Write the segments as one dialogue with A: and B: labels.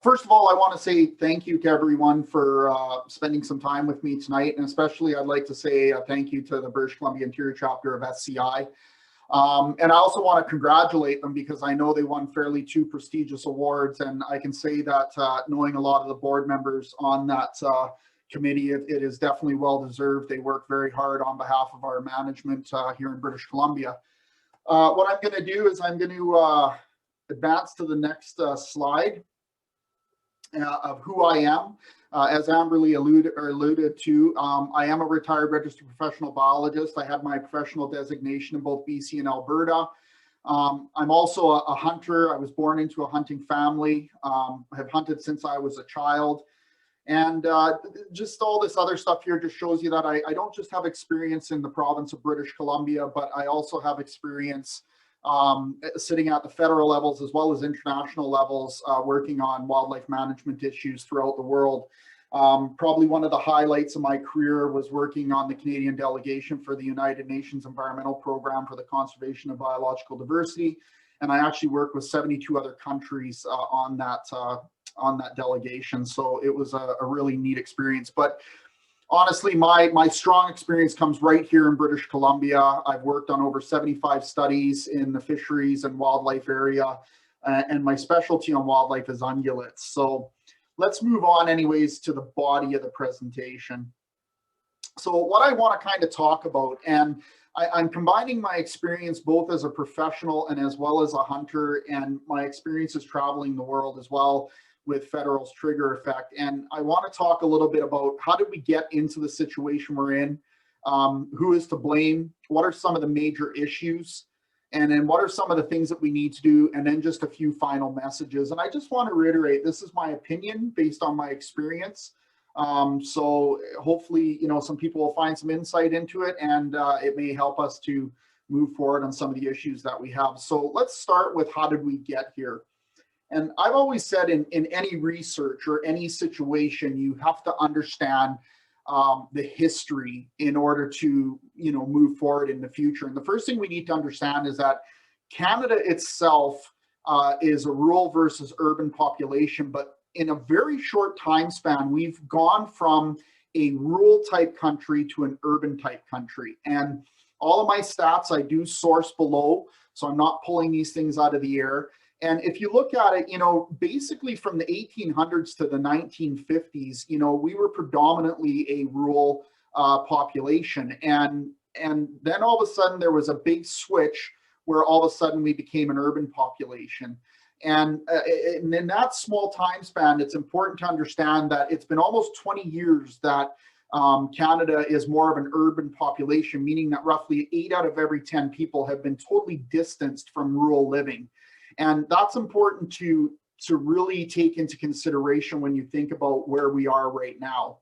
A: First of all, I want to say thank you to everyone for spending some time with me tonight, and especially I'd like to say thank you to the British Columbia Interior Chapter of SCI. And I also want to congratulate them because I know they won fairly two prestigious awards, and I can say that knowing a lot of the board members on that committee, it is definitely well deserved. They work very hard on behalf of our management here in British Columbia. What I'm going to do is I'm going to advance to the next slide of who I am. As Amberly alluded to, I am a retired registered professional biologist. I have my professional designation in both BC and Alberta. I'm also a hunter. I was born into a hunting family. I have hunted since I was a child. And just all this other stuff here just shows you that I don't just have experience in the province of British Columbia, but I also have experience sitting at the federal levels as well as international levels, working on wildlife management issues throughout the world. Probably one of the highlights of my career was working on the Canadian delegation for the United Nations Environmental Program for the Conservation of Biological Diversity. And I actually worked with 72 other countries on that delegation. So it was a really neat experience. But honestly, my strong experience comes right here in British Columbia. I've worked on over 75 studies in the fisheries and wildlife area, and my specialty on wildlife is ungulates. So let's move on anyways to the body of the presentation. So what I want to kind of talk about, and I'm combining my experience both as a professional and as well as a hunter, and my experiences traveling the world as well with Federal's trigger effect. And I want to talk a little bit about how did we get into the situation we're in, who is to blame, what are some of the major issues, and then what are some of the things that we need to do, and then just a few final messages. And I just want to reiterate, this is my opinion based on my experience. So hopefully, some people will find some insight into it, and it may help us to move forward on some of the issues that we have. So let's start with how did we get here? And I've always said in any research or any situation, you have to understand the history in order to, move forward in the future. And the first thing we need to understand is that Canada itself is a rural versus urban population, but in a very short time span, we've gone from a rural type country to an urban type country. And all of my stats I do source below, so I'm not pulling these things out of the air. And if you look at it, basically from the 1800s to the 1950s, we were predominantly a rural population. And then all of a sudden there was a big switch where all of a sudden we became an urban population. And in that small time span, it's important to understand that it's been almost 20 years that Canada is more of an urban population, meaning that roughly 8 out of every 10 people have been totally distanced from rural living. And that's important to really take into consideration when you think about where we are right now.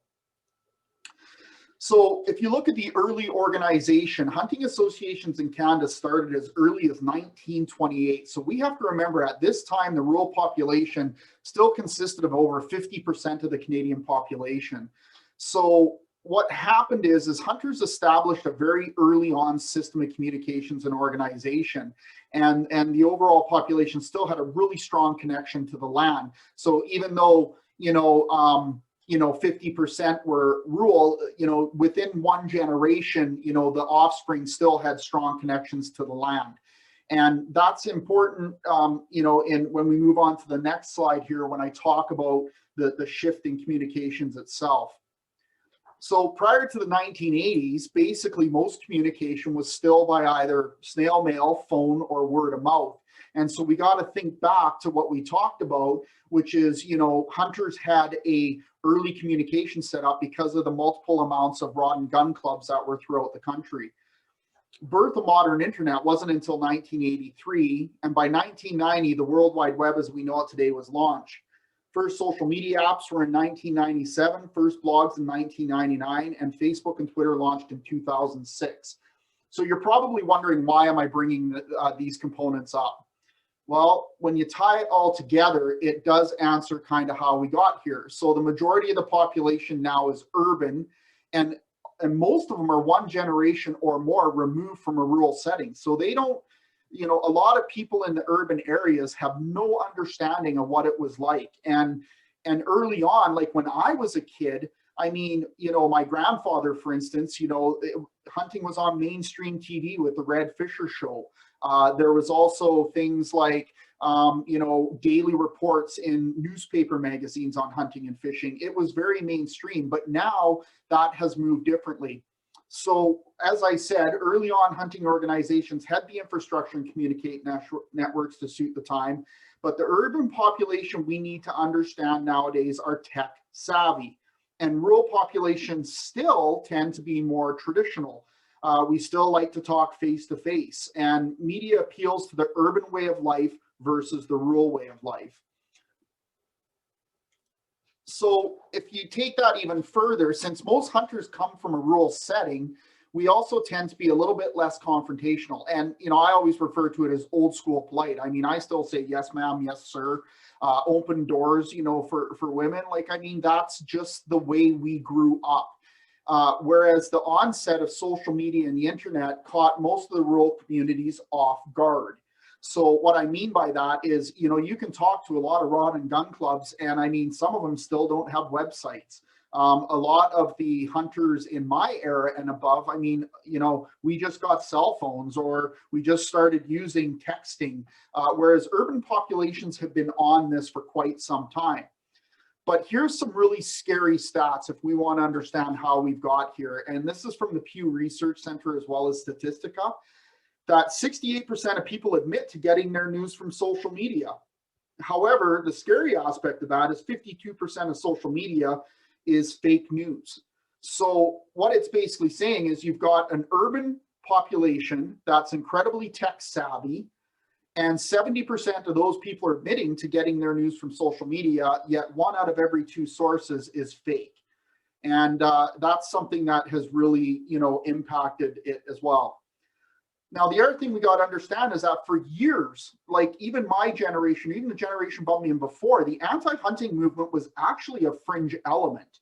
A: So if you look at the early organization, hunting associations in Canada started as early as 1928. So we have to remember at this time, the rural population still consisted of over 50% of the Canadian population. So what happened is hunters established a very early on system of communications and organization, and the overall population still had a really strong connection to the land. So even though 50% were rural, within one generation, the offspring still had strong connections to the land. And that's important, when we move on to the next slide here, when I talk about the shift in communications itself. So prior to the 1980s, basically most communication was still by either snail mail, phone, or word of mouth. And so we got to think back to what we talked about, which is, hunters had a early communication set up because of the multiple amounts of rod and gun clubs that were throughout the country. Birth of modern internet wasn't until 1983. And by 1990, the World Wide Web as we know it today was launched. First social media apps were in 1997, first blogs in 1999, and Facebook and Twitter launched in 2006. So you're probably wondering, why am I bringing these components up? Well, when you tie it all together, it does answer kind of how we got here. So the majority of the population now is urban, and most of them are one generation or more removed from a rural setting. So they don't, you know, a lot of people in the urban areas have no understanding of what it was like. And early on, like when I was a kid, I mean, you know, my grandfather, for instance, you know, hunting was on mainstream TV with the Red Fisher Show. There was also things like, you know, daily reports in newspaper magazines on hunting and fishing. It was very mainstream, but now that has moved differently. So as I said, early on, hunting organizations had the infrastructure and communicate networks to suit the time, but the urban population we need to understand nowadays are tech savvy, and rural populations still tend to be more traditional. We still like to talk face to face, and media appeals to the urban way of life versus the rural way of life. So if you take that even further, since most hunters come from a rural setting, we also tend to be a little bit less confrontational. And, you know, I always refer to it as old school polite. I mean, I still say, yes, ma'am, yes, sir, open doors, you know, for women. Like, I mean, that's just the way we grew up. Whereas the onset of social media and the internet caught most of the rural communities off guard. So what I mean by that is, you know, you can talk to a lot of rod and gun clubs, and I mean, some of them still don't have websites. A lot of the hunters in my era and above, I mean, you know, we just got cell phones or we just started using texting, whereas urban populations have been on this for quite some time. But here's some really scary stats if we want to understand how we've got here. And this is from the Pew Research Center as well as Statistica, that 68% of people admit to getting their news from social media. However, the scary aspect of that is 52% of social media is fake news. So what it's basically saying is you've got an urban population that's incredibly tech savvy, and 70% of those people are admitting to getting their news from social media, yet 1 out of every 2 sources is fake. And that's something that has really, you know, impacted it as well. Now, the other thing we got to understand is that for years, like even my generation, even the generation above me and before, the anti-hunting movement was actually a fringe element.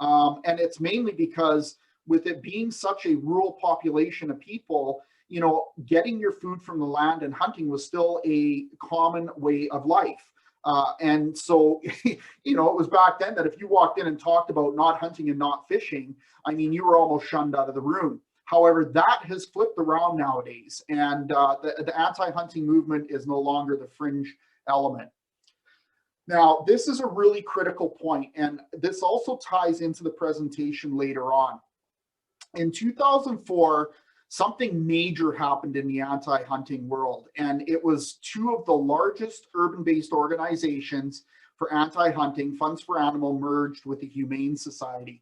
A: And it's mainly because with it being such a rural population of people, you know, getting your food from the land and hunting was still a common way of life. And so, you know, it was back then that if you walked in and talked about not hunting and not fishing, I mean, you were almost shunned out of the room. However, that has flipped around nowadays, and the anti-hunting movement is no longer the fringe element. Now, this is a really critical point, and this also ties into the presentation later on. In 2004, something major happened in the anti-hunting world, and it was 2 of the largest urban-based organizations for anti-hunting, Funds for Animal, merged with the Humane Society.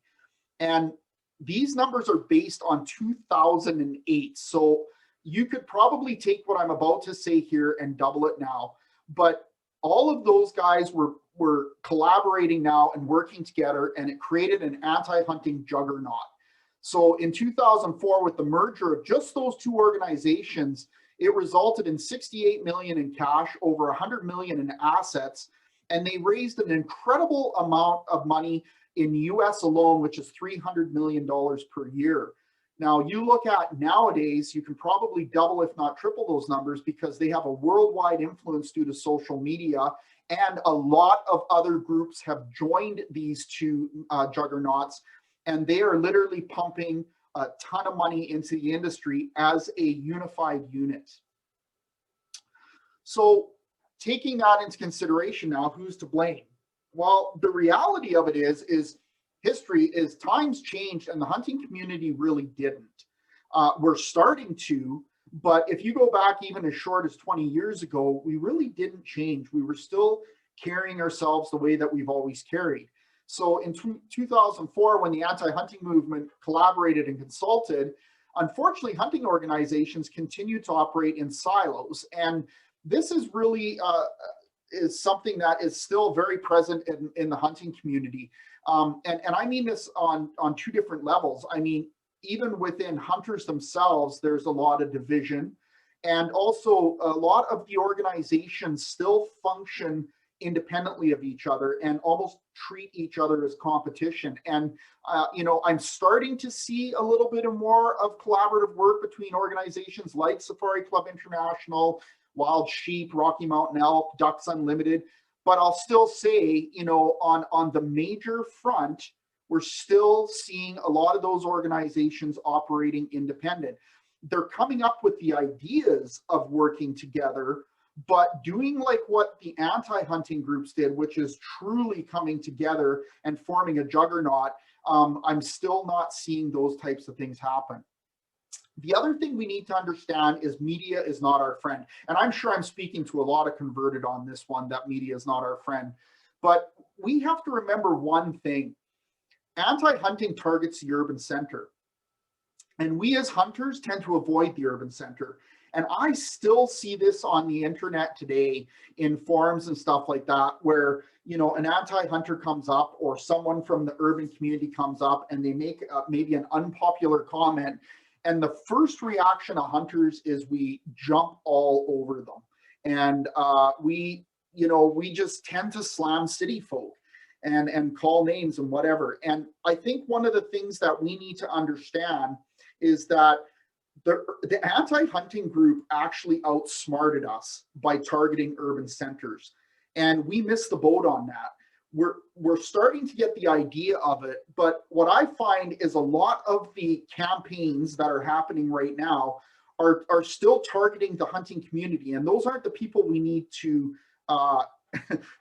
A: And these numbers are based on 2008. So you could probably take what I'm about to say here and double it now. But all of those guys were collaborating now and working together, and it created an anti-hunting juggernaut. So in 2004, with the merger of just those 2 organizations, it resulted in 68 million in cash, over 100 million in assets, and they raised an incredible amount of money in the US alone, which is $300 million per year. Now, you look at nowadays, you can probably double, if not triple those numbers, because they have a worldwide influence due to social media, and a lot of other groups have joined these 2 juggernauts, and they are literally pumping a ton of money into the industry as a unified unit. So taking that into consideration now, who's to blame? Well, the reality of it is history is times changed, and the hunting community really didn't. We're starting to, but if you go back even as short as 20 years ago, we really didn't change. We were still carrying ourselves the way that we've always carried. So in 2004, when the anti-hunting movement collaborated and consulted, unfortunately, hunting organizations continued to operate in silos. And this is really is something that is still very present in the hunting community. And I mean this on 2 different levels. I mean, even within hunters themselves, there's a lot of division. And also a lot of the organizations still function independently of each other and almost treat each other as competition. And, I'm starting to see a little bit more of collaborative work between organizations like Safari Club International, Wild Sheep, Rocky Mountain Elk, Ducks Unlimited. But I'll still say, on the major front, we're still seeing a lot of those organizations operating independent. They're coming up with the ideas of working together, but doing like what the anti-hunting groups did, which is truly coming together and forming a juggernaut, I'm still not seeing those types of things happen. The other thing we need to understand is media is not our friend. And I'm sure I'm speaking to a lot of converted on this one, that media is not our friend. But we have to remember one thing. Anti-hunting targets the urban center. And we as hunters tend to avoid the urban center. And I still see this on the internet today in forums and stuff like that, where, an anti-hunter comes up or someone from the urban community comes up and they make maybe an unpopular comment. And the first reaction of hunters is we jump all over them. And we just tend to slam city folk and call names and whatever. And I think one of the things that we need to understand is that the anti-hunting group actually outsmarted us by targeting urban centers. And we missed the boat on that. We're starting to get the idea of it, but what I find is a lot of the campaigns that are happening right now are still targeting the hunting community, and those aren't the people we need to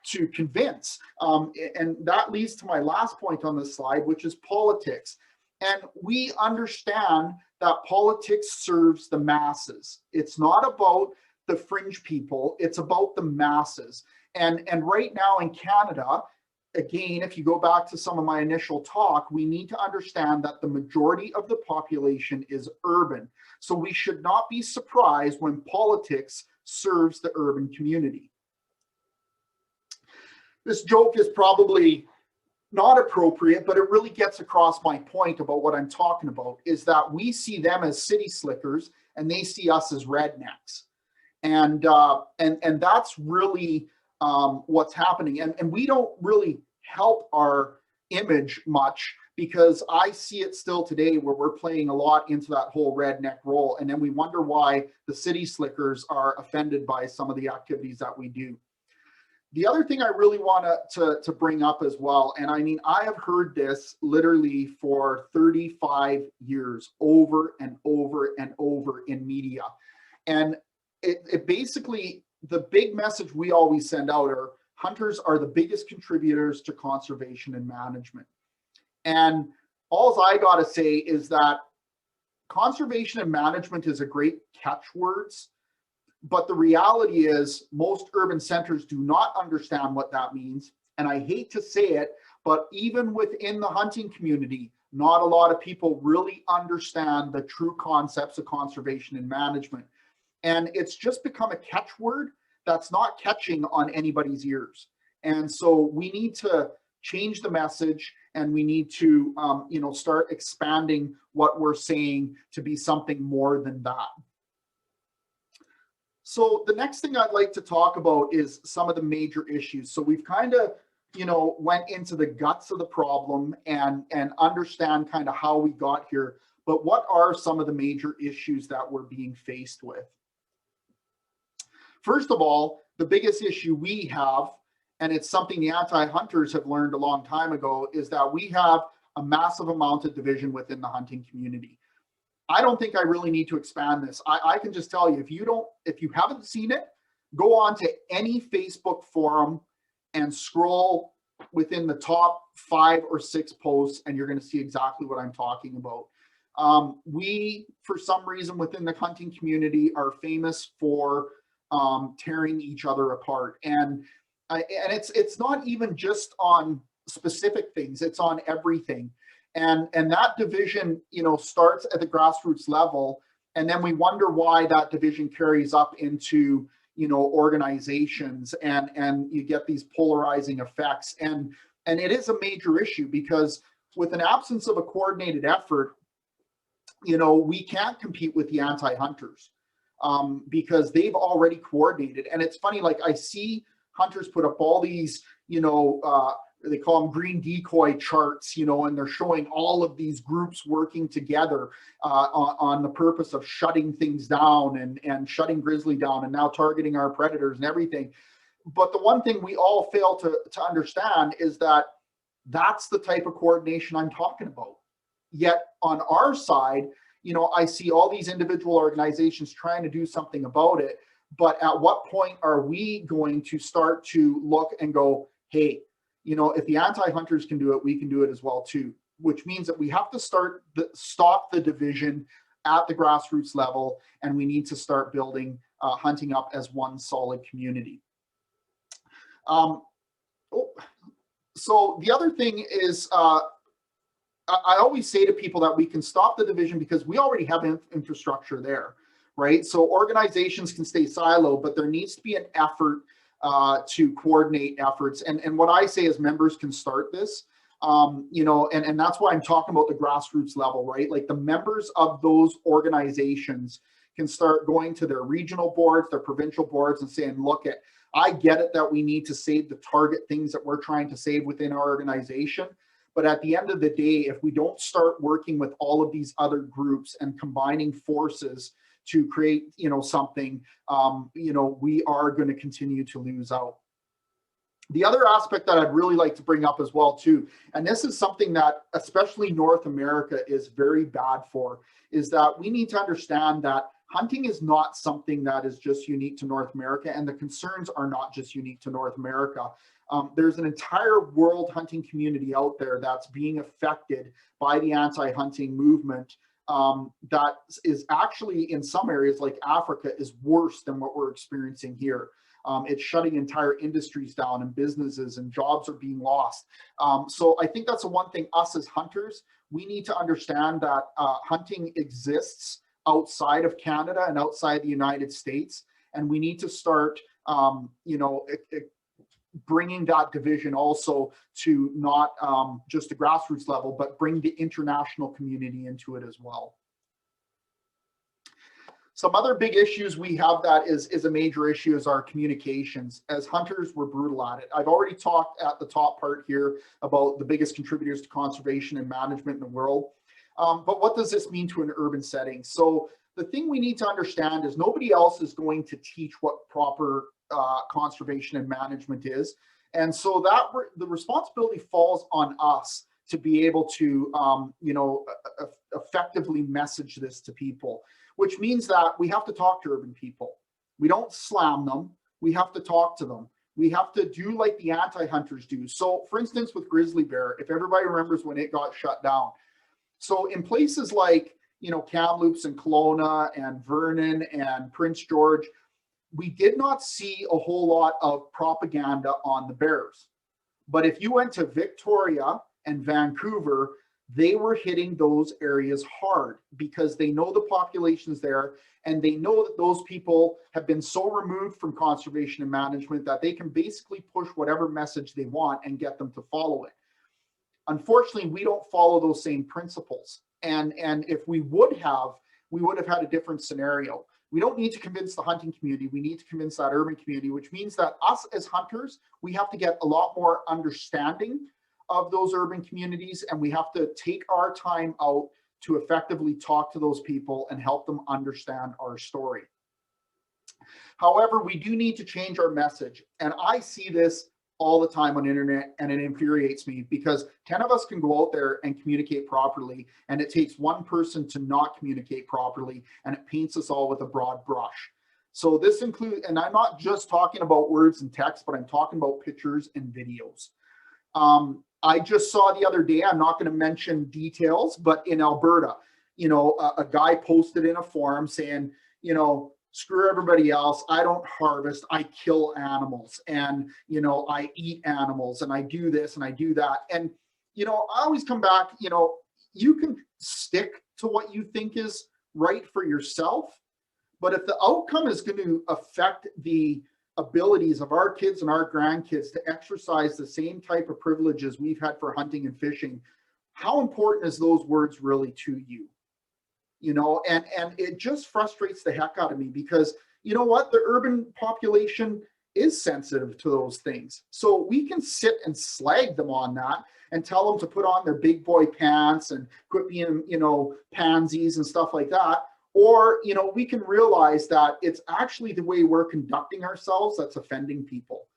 A: to convince. And that leads to my last point on this slide, which is politics. And we understand that politics serves the masses. It's not about the fringe people, it's about the masses. And right now in Canada, again, if you go back to some of my initial talk, we need to understand that the majority of the population is urban. So we should not be surprised when politics serves the urban community. This joke is probably not appropriate, but it really gets across my point about what I'm talking about, is that we see them as city slickers and they see us as rednecks. And that's really what's happening. And we don't really help our image much, because I see it still today where we're playing a lot into that whole redneck role. And then we wonder why the city slickers are offended by some of the activities that we do. The other thing I really want to bring up as well, and I mean, I have heard this literally for 35 years over and over and over in media. And it basically, the big message we always send out are hunters are the biggest contributors to conservation and management. And all I got to say is that conservation and management is a great catchwords, but the reality is most urban centers do not understand what that means. And I hate to say it, but even within the hunting community, not a lot of people really understand the true concepts of conservation and management. And it's just become a catchword that's not catching on anybody's ears. And so we need to change the message, and we need to start expanding what we're saying to be something more than that. So the next thing I'd like to talk about is some of the major issues. So we've kind of, went into the guts of the problem and understand kind of how we got here, but what are some of the major issues that we're being faced with? First of all, the biggest issue we have, and it's something the anti-hunters have learned a long time ago, is that we have a massive amount of division within the hunting community. I don't think I really need to expand this. I can just tell you, if you haven't seen it, go on to any Facebook forum and scroll within the top 5 or 6 posts, and you're going to see exactly what I'm talking about. We, for some reason within the hunting community, are famous for tearing each other apart. And it's not even just on specific things, it's on everything. And that division, starts at the grassroots level, and then we wonder why that division carries up into, organizations, and you get these polarizing effects. And it is a major issue, because with an absence of a coordinated effort, we can't compete with the anti-hunters, because they've already coordinated. And it's funny, like I see hunters put up all these, they call them green decoy charts, and they're showing all of these groups working together on the purpose of shutting things down and shutting grizzly down and now targeting our predators and everything. But the one thing we all fail to understand is that that's the type of coordination I'm talking about. Yet on our side, I see all these individual organizations trying to do something about it. But at what point are we going to start to look and go, hey, if the anti-hunters can do it, we can do it as well too, which means that we have to stop the division at the grassroots level, and we need to start building hunting up as one solid community. So the other thing is, I always say to people that we can stop the division because we already have infrastructure there, right? So organizations can stay siloed, but there needs to be an effort to coordinate efforts. And what I say is members can start this, and that's why I'm talking about the grassroots level, right? Like the members of those organizations can start going to their regional boards, their provincial boards, and saying, look, I get it that we need to save the target things that we're trying to save within our organization. But at the end of the day, if we don't start working with all of these other groups and combining forces to create, something, we are going to continue to lose out. The other aspect that I'd really like to bring up as well too, and this is something that especially North America is very bad for, is that we need to understand that hunting is not something that is just unique to North America, and the concerns are not just unique to North America. There's an entire world hunting community out there that's being affected by the anti-hunting movement that is actually in some areas like Africa is worse than what we're experiencing here. It's shutting entire industries down and businesses and jobs are being lost. So I think that's the one thing us as hunters, we need to understand that hunting exists outside of Canada and outside the United States. And we need to start, bringing that division also to not just the grassroots level, but bring the international community into it as well. Some other big issues we have that is a major issue is our communications. As hunters, we're brutal at it. I've already talked at the top part here about the biggest contributors to conservation and management in the world. But what does this mean to an urban setting? So the thing we need to understand is nobody else is going to teach what proper conservation and management is. And so that the responsibility falls on us to be able to, effectively message this to people, which means that we have to talk to urban people. We don't slam them. We have to talk to them. We have to do like the anti-hunters do. So for instance, with grizzly bear, if everybody remembers when it got shut down. So in places like, Kamloops and Kelowna and Vernon and Prince George, we did not see a whole lot of propaganda on the bears. But if you went to Victoria and Vancouver, they were hitting those areas hard because they know the population's there and they know that those people have been so removed from conservation and management that they can basically push whatever message they want and get them to follow it. Unfortunately, we don't follow those same principles. And if we would have had a different scenario. We don't need to convince the hunting community. We need to convince that urban community, which means that us as hunters, we have to get a lot more understanding of those urban communities, and we have to take our time out to effectively talk to those people and help them understand our story. However, we do need to change our message, and I see this all the time on the internet, and it infuriates me because 10 of us can go out there and communicate properly, and it takes one person to not communicate properly, and it paints us all with a broad brush. So this includes, and I'm not just talking about words and text, but I'm talking about pictures and videos. I just saw the other day, I'm not going to mention details, but in Alberta, a guy posted in a forum saying, screw everybody else. I don't harvest, I kill animals, and, I eat animals, and I do this and I do that. And, I always come back, you can stick to what you think is right for yourself, but if the outcome is going to affect the abilities of our kids and our grandkids to exercise the same type of privileges we've had for hunting and fishing, how important is those words really to you? And it just frustrates the heck out of me because you know what? The urban population, is sensitive to those things. So we can sit and slag them on that and tell them to put on their big boy pants and quit being, pansies and stuff like that. Or, we can realize that it's actually the way we're conducting ourselves that's offending people.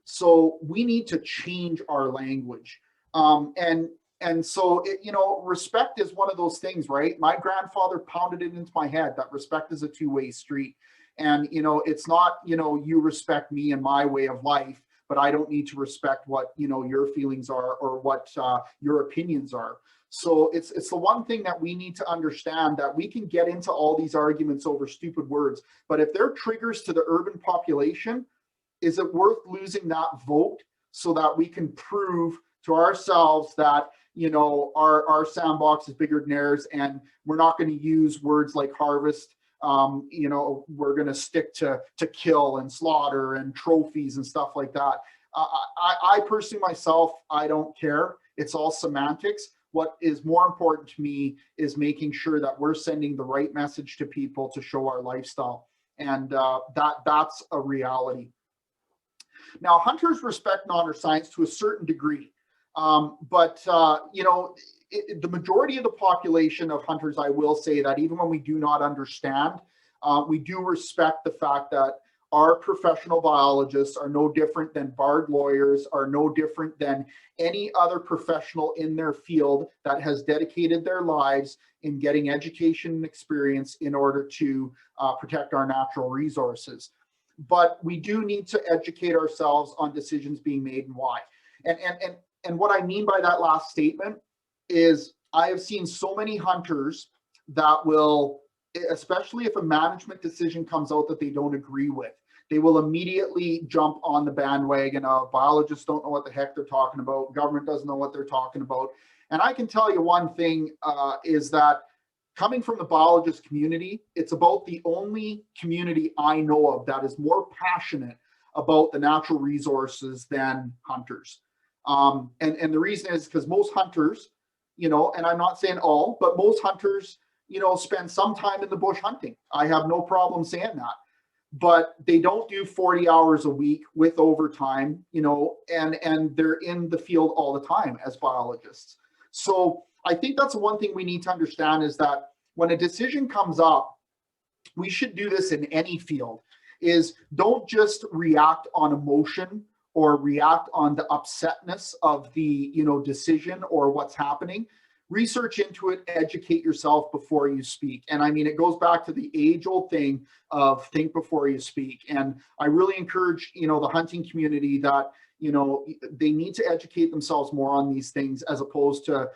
A: So we need to change our language. And so, respect is one of those things, right? My grandfather pounded it into my head that respect is a two-way street. And, it's not, you respect me and my way of life, but I don't need to respect what, your feelings are or what your opinions are. So it's the one thing that we need to understand, that we can get into all these arguments over stupid words, but if they're triggers to the urban population, is it worth losing that vote so that we can prove to ourselves that, our sandbox is bigger than theirs, and we're not going to use words like harvest. We're going to stick to kill and slaughter and trophies and stuff like that. I personally myself, I don't care. It's all semantics. What is more important to me is making sure that we're sending the right message to people to show our lifestyle. And that's a reality. Now, hunters respect and honor science to a certain degree. But the majority of the population of hunters, I will say that even when we do not understand, we do respect the fact that our professional biologists are no different than barred lawyers, are no different than any other professional in their field that has dedicated their lives in getting education and experience in order to protect our natural resources. But we do need to educate ourselves on decisions being made and why. And what I mean by that last statement is I have seen so many hunters that will, especially if a management decision comes out that they don't agree with, they will immediately jump on the bandwagon of biologists don't know what the heck they're talking about, government doesn't know what they're talking about. And I can tell you one thing is that coming from the biologist community, it's about the only community I know of that is more passionate about the natural resources than hunters. And the reason is because most hunters, and I'm not saying all, but most hunters, spend some time in the bush hunting. I have no problem saying that. But they don't do 40 hours a week with overtime, and they're in the field all the time as biologists. So I think that's one thing we need to understand, is that when a decision comes up, we should do this in any field, is don't just react on emotion or react on the upsetness of the decision or what's happening. Research into it, educate yourself before you speak. And I mean, it goes back to the age-old thing of think before you speak. And I really encourage, the hunting community that, they need to educate themselves more on these things, as opposed to,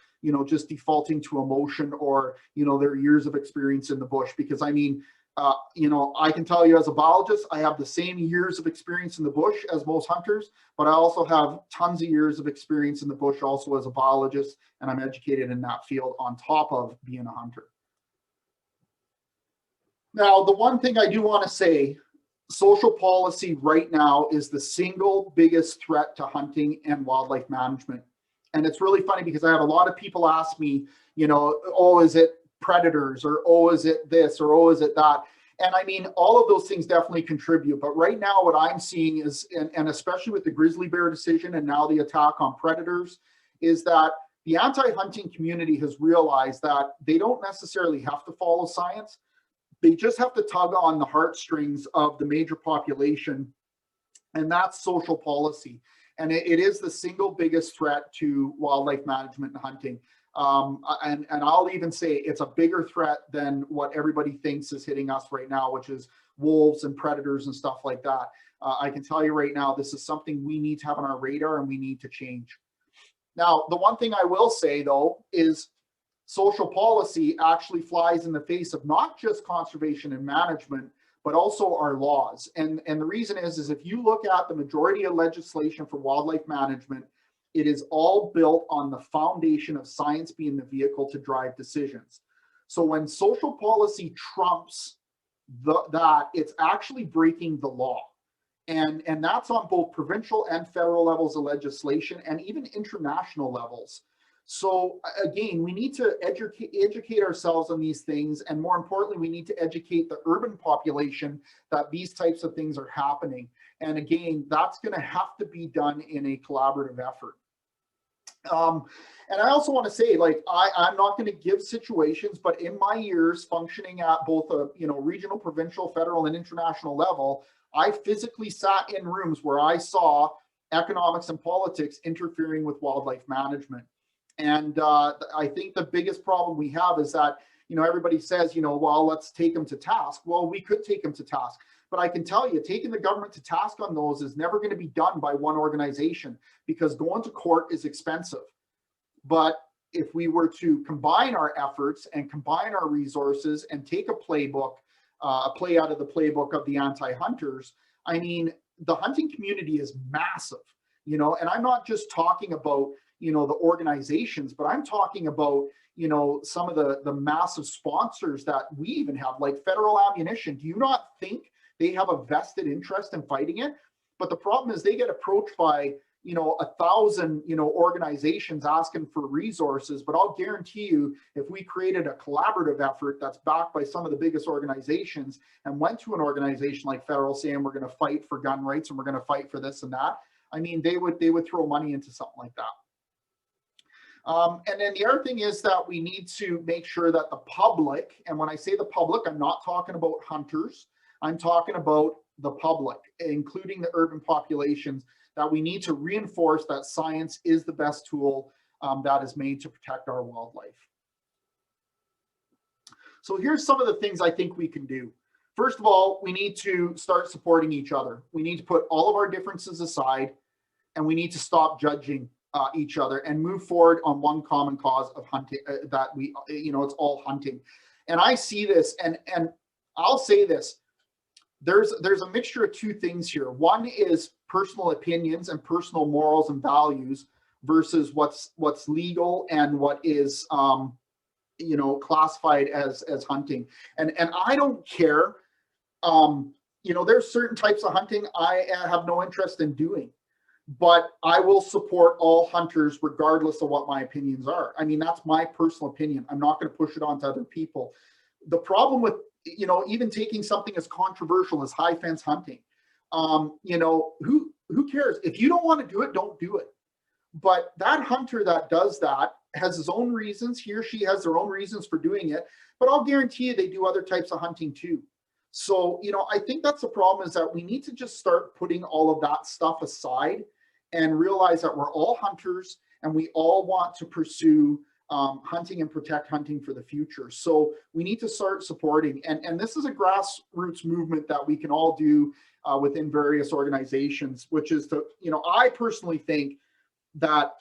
A: just defaulting to emotion or, their years of experience in the bush. Because I mean, I can tell you as a biologist, I have the same years of experience in the bush as most hunters, but I also have tons of years of experience in the bush also as a biologist, and I'm educated in that field on top of being a hunter. Now, the one thing I do want to say, social policy right now is the single biggest threat to hunting and wildlife management. And it's really funny because I have a lot of people ask me, oh, is it predators, or oh, is it this, or oh, is it that? And I mean, all of those things definitely contribute. But right now, what I'm seeing is, and especially with the grizzly bear decision and now the attack on predators, is that the anti-hunting community has realized that they don't necessarily have to follow science. They just have to tug on the heartstrings of the major population, and that's social policy. And it is the single biggest threat to wildlife management and hunting. And I'll even say it's a bigger threat than what everybody thinks is hitting us right now, which is wolves and predators and stuff like that. I can tell you right now, this is something we need to have on our radar and we need to change. Now, the one thing I will say, though, is social policy actually flies in the face of not just conservation and management, but also our laws. And the reason is if you look at the majority of legislation for wildlife management, it is all built on the foundation of science being the vehicle to drive decisions. So when social policy trumps that, it's actually breaking the law. And that's on both provincial and federal levels of legislation, and even international levels. So again, we need to educate ourselves on these things, and more importantly, we need to educate the urban population that these types of things are happening. And again, that's going to have to be done in a collaborative effort. And I also want to say, like, I'm not going to give situations, but in my years functioning at both a regional, provincial, federal, and international level, I physically sat in rooms where I saw economics and politics interfering with wildlife management. And I think the biggest problem we have is that, everybody says, well, let's take them to task. Well, we could take them to task. But I can tell you, taking the government to task on those is never going to be done by one organization, because going to court is expensive. But if we were to combine our efforts and combine our resources and take a playbook, a play out of the playbook of the anti-hunters, I mean, the hunting community is massive, and I'm not just talking about, the organizations, but I'm talking about, some of the massive sponsors that we even have, like Federal Ammunition. Do you not think they have a vested interest in fighting it? But the problem is they get approached by, 1,000, organizations asking for resources. But I'll guarantee you, if we created a collaborative effort that's backed by some of the biggest organizations and went to an organization like Federal saying we're going to fight for gun rights and we're going to fight for this and that, I mean, they would throw money into something like that. And then the other thing is that we need to make sure that the public, and when I say the public, I'm not talking about hunters, I'm talking about the public, including the urban populations, that we need to reinforce that science is the best tool that is made to protect our wildlife. So here's some of the things I think we can do. First of all, we need to start supporting each other. We need to put all of our differences aside, and we need to stop judging each other and move forward on one common cause of hunting, that we, it's all hunting. And I see this, and I'll say this, there's a mixture of two things here. One is personal opinions and personal morals and values versus what's legal and what is classified as hunting. And I don't care. There's certain types of hunting I have no interest in doing, but I will support all hunters regardless of what my opinions are. I mean, that's my personal opinion. I'm not going to push it on to other people. The problem with, even taking something as controversial as high fence hunting, who cares? If you don't want to do it, don't do it. But that hunter that does that has his own reasons. He or she has their own reasons for doing it, but I'll guarantee you they do other types of hunting too. So, I think that's the problem, is that we need to just start putting all of that stuff aside and realize that we're all hunters and we all want to pursue hunting and protect hunting for the future. So we need to start supporting, and this is a grassroots movement that we can all do within various organizations, which is to, I personally think that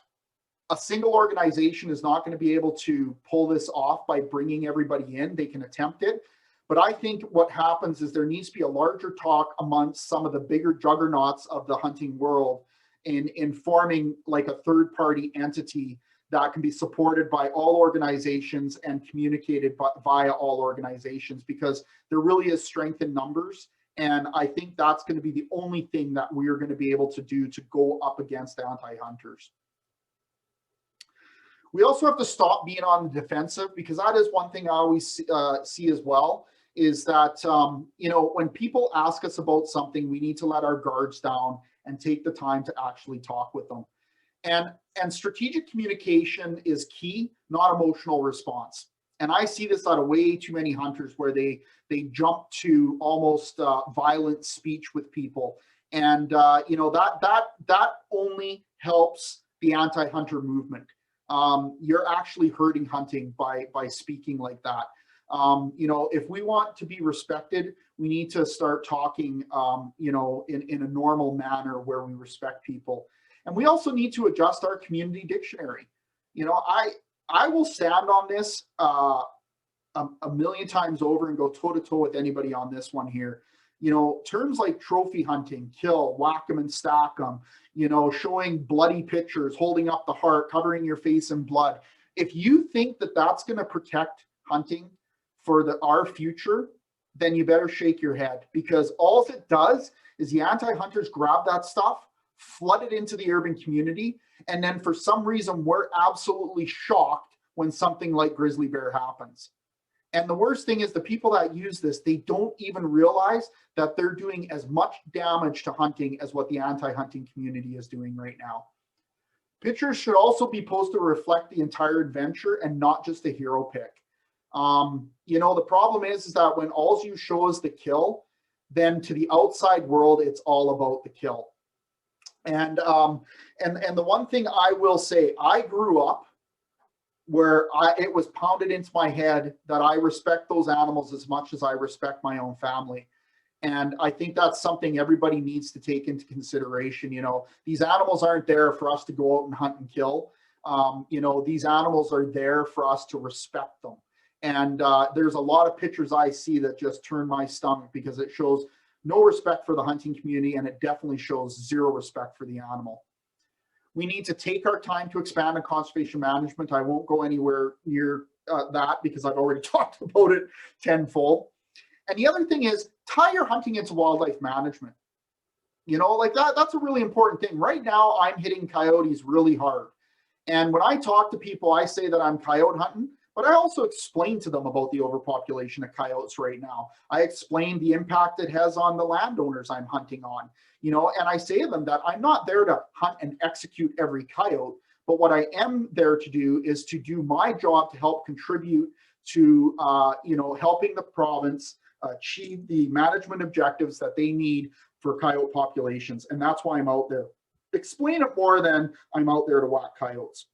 A: a single organization is not going to be able to pull this off by bringing everybody in. They can attempt it, but I think what happens is there needs to be a larger talk amongst some of the bigger juggernauts of the hunting world in forming like a third-party entity that can be supported by all organizations and communicated via all organizations, because there really is strength in numbers. And I think that's going to be the only thing that we are going to be able to do to go up against anti-hunters. We also have to stop being on the defensive, because that is one thing I always see as well, is that, when people ask us about something, we need to let our guards down and take the time to actually talk with them. And strategic communication is key, not emotional response. And I see this out of way too many hunters where they jump to almost violent speech with people. And that only helps the anti-hunter movement. You're actually hurting hunting by speaking like that. If we want to be respected, we need to start talking, in a normal manner where we respect people. And we also need to adjust our community dictionary. I will stand on this a million times over and go toe to toe with anybody on this one here. Terms like trophy hunting, kill, whack 'em and stack 'em, showing bloody pictures, holding up the heart, covering your face in blood. If you think that that's going to protect hunting for our future, then you better shake your head, because all it does is the anti-hunters grab that stuff, flood it into the urban community, and then for some reason we're absolutely shocked when something like grizzly bear happens. And the worst thing is the people that use this, they don't even realize that they're doing as much damage to hunting as what the anti-hunting community is doing right now. Pictures should also be posted to reflect the entire adventure and not just a hero pick. You know, the problem is that when all you show is the kill, then to the outside world, it's all about the kill. And the one thing I will say, I grew up where it was pounded into my head that I respect those animals as much as I respect my own family. And I think that's something everybody needs to take into consideration. You know, these animals aren't there for us to go out and hunt and kill. You know, these animals are there for us to respect them. And there's a lot of pictures I see that just turn my stomach because it shows no respect for the hunting community, and it definitely shows zero respect for the animal. We need to take our time to expand on conservation management. I won't go anywhere near that because I've already talked about it tenfold. And the other thing is tie your hunting into wildlife management. You know, like that's a really important thing. Right now, I'm hitting coyotes really hard. And when I talk to people, I say that I'm coyote hunting, but I also explain to them about the overpopulation of coyotes right now. I explain the impact it has on the landowners I'm hunting on, you know, and I say to them that I'm not there to hunt and execute every coyote, but what I am there to do is to do my job to help contribute to, you know, helping the province achieve the management objectives that they need for coyote populations. And that's why I'm out there. Explain it more than I'm out there to whack coyotes.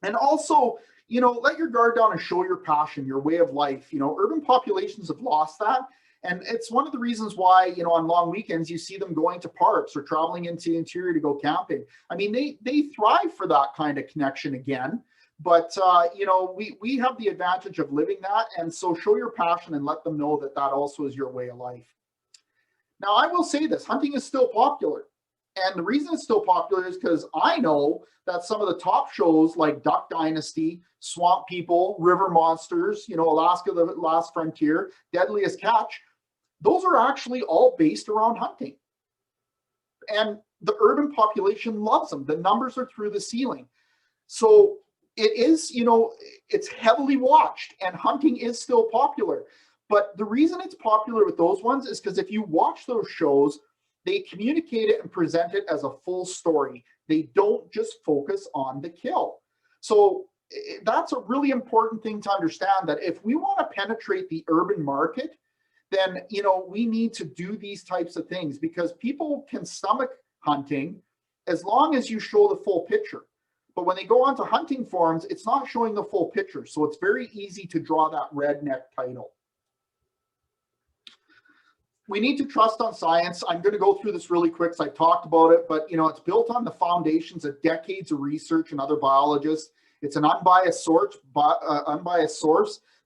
A: And also, you know, let your guard down and show your passion, your way of life. You know, urban populations have lost that. And it's one of the reasons why, you know, on long weekends, you see them going to parks or traveling into the interior to go camping. I mean, they thrive for that kind of connection again. But, you know, we have the advantage of living that. And so show your passion and let them know that that also is your way of life. Now, I will say this, hunting is still popular. And the reason it's still popular is because I know that some of the top shows like Duck Dynasty, Swamp People, River Monsters, you know, Alaska, the Last Frontier, Deadliest Catch, those are actually all based around hunting. And the urban population loves them. The numbers are through the ceiling. So it is, you know, it's heavily watched and hunting is still popular. But the reason it's popular with those ones is because if you watch those shows, they communicate it and present it as a full story. They don't just focus on the kill. So that's a really important thing to understand, that if we want to penetrate the urban market, then, you know, we need to do these types of things, because people can stomach hunting as long as you show the full picture. But when they go onto hunting forums, it's not showing the full picture. So it's very easy to draw that redneck title. We need to trust on science. I'm going to go through this really quick because I talked about it, but, you know, it's built on the foundations of decades of research and other biologists. It's an unbiased source.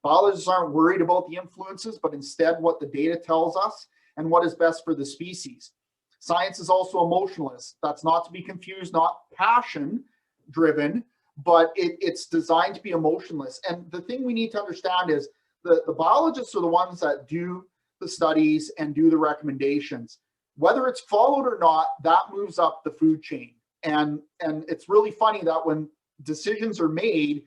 A: Biologists aren't worried about the influences, but instead what the data tells us and what is best for the species. Science is also emotionalist. That's not to be confused, not passion driven, but it's designed to be emotionless. And the thing we need to understand is the biologists are the ones that do the studies and do the recommendations. Whether it's followed or not, that moves up the food chain. And it's really funny that when decisions are made,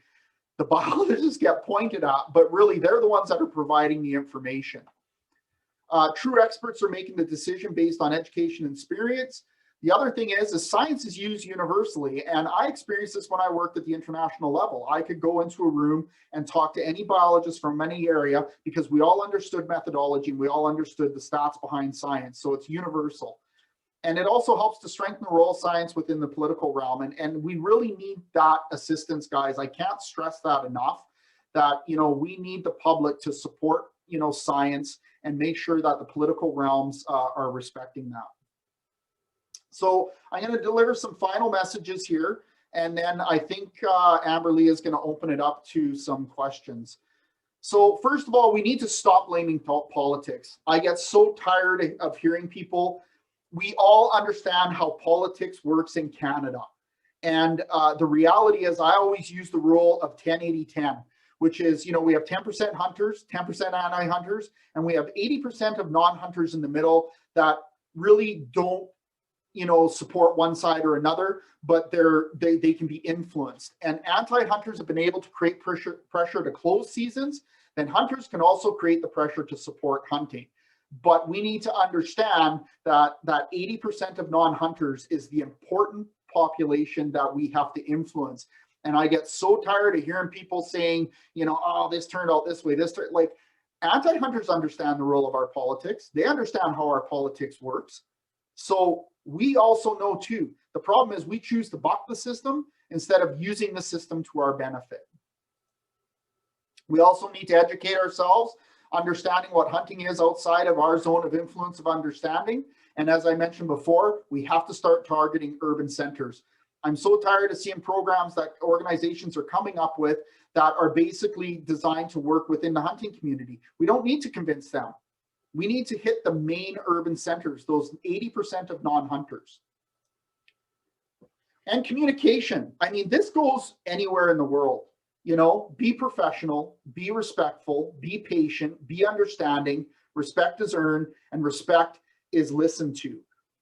A: the biologists get pointed at, but really they're the ones that are providing the information. True experts are making the decision based on education and experience. The other thing is science is used universally, and I experienced this when I worked at the international level. I could go into a room and talk to any biologist from any area because we all understood methodology and we all understood the stats behind science, so it's universal. And it also helps to strengthen the role of science within the political realm, and we really need that assistance, guys. I can't stress that enough, that, you know, we need the public to support, you know, science and make sure that the political realms are respecting that. So I'm going to deliver some final messages here, and then I think Amberly is going to open it up to some questions. So first of all, we need to stop blaming politics. I get so tired of hearing people. We all understand how politics works in Canada. And the reality is, I always use the rule of 10-80-10, which is, you know, we have 10% hunters, 10% anti-hunters, and we have 80% of non-hunters in the middle that really don't, you know, support one side or another, but they can be influenced. And anti-hunters have been able to create pressure to close seasons then hunters can also create the pressure to support hunting. But we need to understand that 80% of non-hunters is the important population that we have to influence. And I get so tired of hearing people saying, you know, oh, this turned out this way, like, anti-hunters understand the role of our politics. They understand how our politics works. So we also know too, the problem is we choose to buck the system instead of using the system to our benefit. We also need to educate ourselves, understanding what hunting is outside of our zone of influence of understanding. And as I mentioned before, we have to start targeting urban centers. I'm so tired of seeing programs that organizations are coming up with that are basically designed to work within the hunting community. We don't need to convince them. We need to hit the main urban centers, those 80% of non-hunters. And communication. I mean, this goes anywhere in the world. You know, be professional, be respectful, be patient, be understanding. Respect is earned and respect is listened to.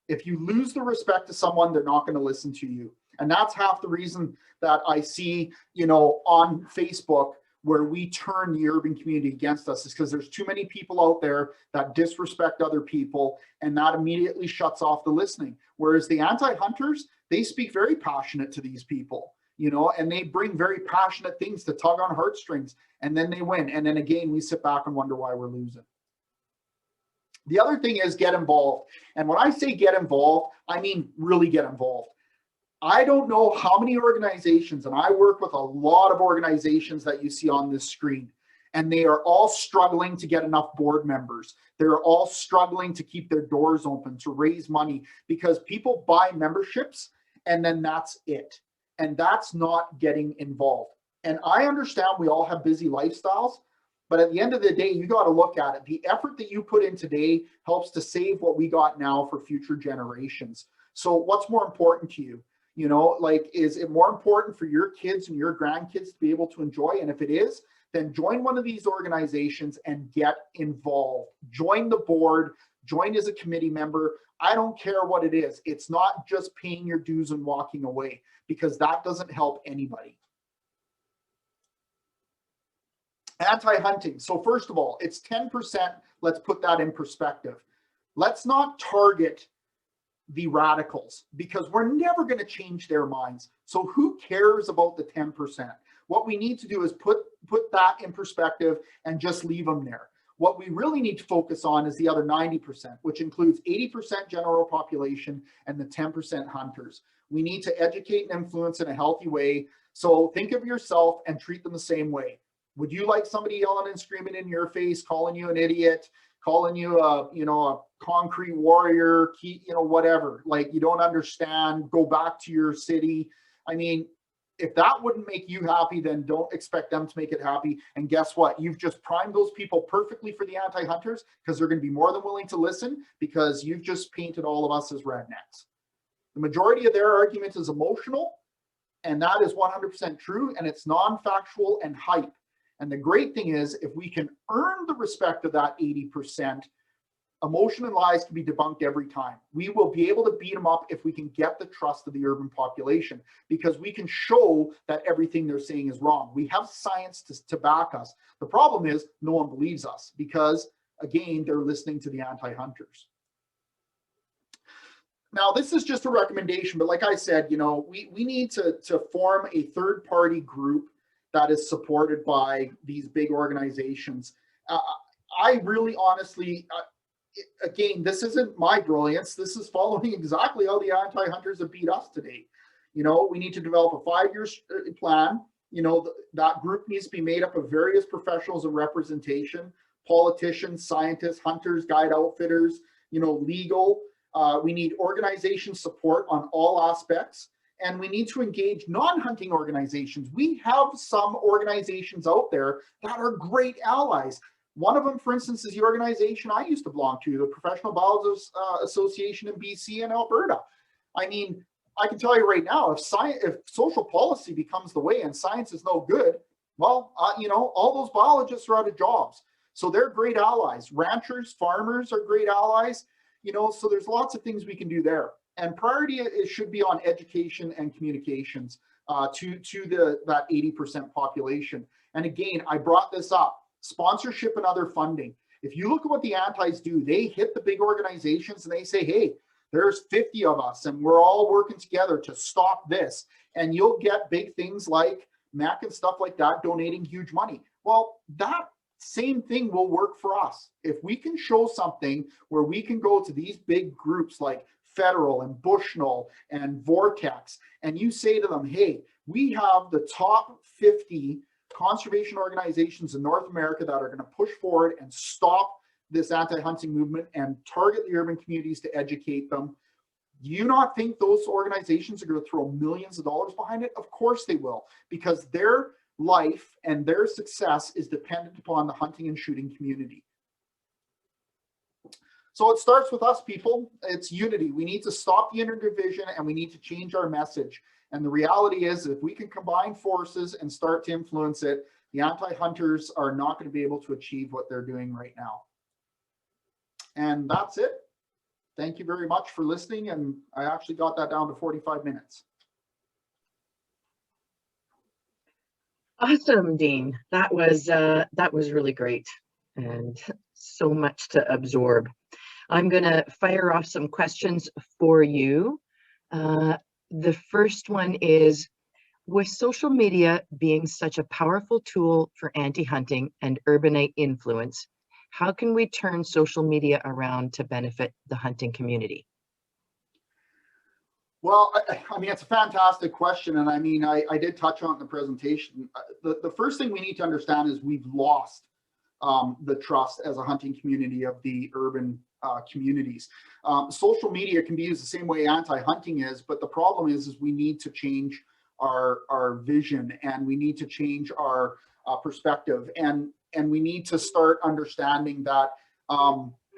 A: If you lose the respect to someone, they're not going to listen to you. And that's half the reason that I see, you know, on Facebook where we turn the urban community against us, is because there's too many people out there that disrespect other people, and that immediately shuts off the listening. Whereas the anti-hunters, they speak very passionate to these people, you know, and they bring very passionate things to tug on heartstrings, and then they win. And then again, we sit back and wonder why we're losing. The other thing is get involved. And when I say get involved, I mean really get involved. I don't know how many organizations, and I work with a lot of organizations that you see on this screen, and they are all struggling to get enough board members. They're all struggling to keep their doors open, to raise money, because people buy memberships and then that's it. And that's not getting involved. And I understand we all have busy lifestyles, but at the end of the day, you got to look at it. The effort that you put in today helps to save what we got now for future generations. So what's more important to you? You know, like, is it more important for your kids and your grandkids to be able to enjoy? And if it is, then join one of these organizations and get involved. Join the board, join as a committee member. I don't care what it is. It's not just paying your dues and walking away, because that doesn't help anybody. Anti-hunting. So first of all, it's 10%. Let's put that in perspective. Let's not target the radicals, because we're never going to change their minds. So who cares about the 10%? What we need to do is put that in perspective and just leave them there. What we really need to focus on is the other 90%, which includes 80% general population and the 10% hunters. We need to educate and influence in a healthy way. So think of yourself and treat them the same way. Would you like somebody yelling and screaming in your face, calling you an idiot, calling you a concrete warrior, whatever, like you don't understand, go back to your city? I mean, if that wouldn't make you happy, then don't expect them to make it happy. And guess what? You've just primed those people perfectly for the anti-hunters, because they're going to be more than willing to listen, because you've just painted all of us as rednecks. The majority of their argument is emotional, and that is 100% true, and it's non-factual and hype. And the great thing is, if we can earn the respect of that 80%, emotion and lies can be debunked every time. We will be able to beat them up if we can get the trust of the urban population, because we can show that everything they're saying is wrong. We have science to back us. The problem is no one believes us, because, again, they're listening to the anti-hunters. Now, this is just a recommendation, but like I said, you know, we need to form a third-party group that is supported by these big organizations. I really honestly, again, this isn't my brilliance. This is following exactly how the anti-hunters have beat us today. You know, we need to develop a 5-year plan. You know, that group needs to be made up of various professionals and representation, politicians, scientists, hunters, guide outfitters, you know, legal. We need organization support on all aspects. And we need to engage non-hunting organizations. We have some organizations out there that are great allies. One of them, for instance, is the organization I used to belong to, the Professional Biologist Association in BC and Alberta. I mean, I can tell you right now, if social policy becomes the way and science is no good, well, you know, all those biologists are out of jobs. So they're great allies. Ranchers, farmers are great allies. You know, so there's lots of things we can do there. And priority should be on education and communications to that 80% population. And again, I brought this up. Sponsorship and other funding. If you look at what the antis do, they hit the big organizations and they say, hey, there's 50 of us and we're all working together to stop this. And you'll get big things like MEC and stuff like that donating huge money. Well, that same thing will work for us. If we can show something where we can go to these big groups like Federal and Bushnell and Vortex, and you say to them, hey, we have the top 50 conservation organizations in North America that are going to push forward and stop this anti-hunting movement and target the urban communities to educate them. Do you not think those organizations are going to throw millions of dollars behind it? Of course they will, because their life and their success is dependent upon the hunting and shooting community. So it starts with us, people. It's unity. We need to stop the interdivision and we need to change our message. And the reality is, if we can combine forces and start to influence it, the anti-hunters are not going to be able to achieve what they're doing right now. And that's it. Thank you very much for listening. And I actually got that down to 45 minutes.
B: Awesome, Dean. That was really great and so much to absorb. I'm going to fire off some questions for you. The first one is, with social media being such a powerful tool for anti-hunting and urbanite influence, how can we turn social media around to benefit the hunting community?
A: Well, I mean, it's a fantastic question. And I mean, I did touch on it in the presentation. The first thing we need to understand is we've lost the trust as a hunting community of the urban communities. Social media can be used the same way anti-hunting is, but the problem is we need to change our vision, and we need to change our perspective, and we need to start understanding that,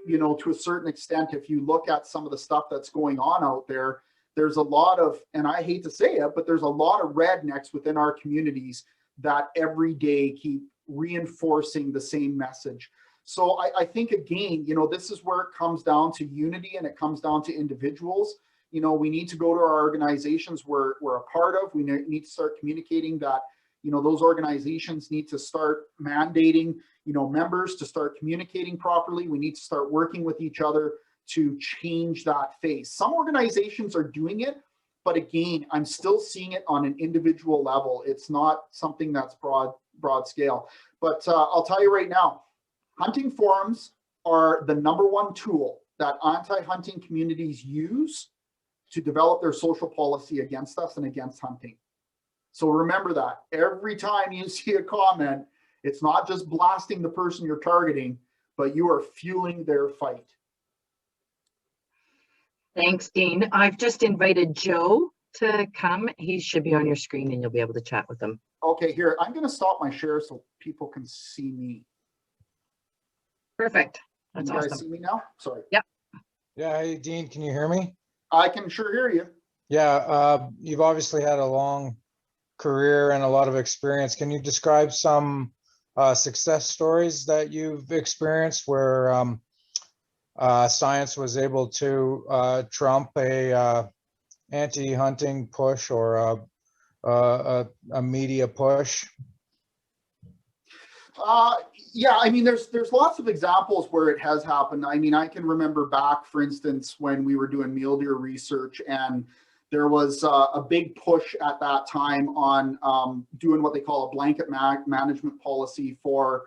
A: you know, to a certain extent, if you look at some of the stuff that's going on out there, there's a lot of, and I hate to say it, but there's a lot of rednecks within our communities that every day keep reinforcing the same message. So I think, again, you know, this is where it comes down to unity, and it comes down to individuals. You know, we need to go to our organizations we're a part of. We need to start communicating that, you know, those organizations need to start mandating, you know, members to start communicating properly. We need to start working with each other to change that face. Some organizations are doing it, but again, I'm still seeing it on an individual level. It's not something that's broad scale. But I'll tell you right now, hunting forums are the #1 tool that anti-hunting communities use to develop their social policy against us and against hunting. So remember that every time you see a comment, it's not just blasting the person you're targeting, but you are fueling their fight.
B: Thanks, Dean. I've just invited Joe to come. He should be on your screen and you'll be able to chat with him.
A: Okay, here, I'm going to stop my share so people can see me.
B: Perfect. That's awesome.
A: You guys see me now? Sorry.
B: Yep.
C: Yeah, hey, Dean, can you hear me?
A: I can sure hear you.
C: Yeah, you've obviously had a long career and a lot of experience. Can you describe some success stories that you've experienced where science was able to trump a anti-hunting push or a media push?
A: Yeah, I mean, there's lots of examples where it has happened. I mean, I can remember back, for instance, when we were doing mule deer research, and there was a big push at that time on doing what they call a blanket management policy for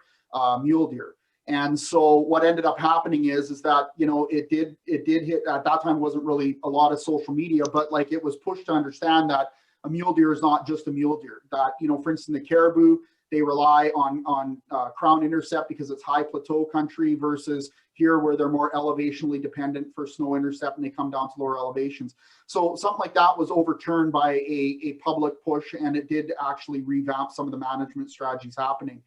A: mule deer. And so what ended up happening is that, you know, it did hit, at that time wasn't really a lot of social media, but like it was pushed to understand that a mule deer is not just a mule deer. That, you know, for instance, the caribou, they rely on crown intercept because it's high plateau country versus here where they're more elevationally dependent for snow intercept and they come down to lower elevations. So something like that was overturned by a public push, and it did actually revamp some of the management strategies happening.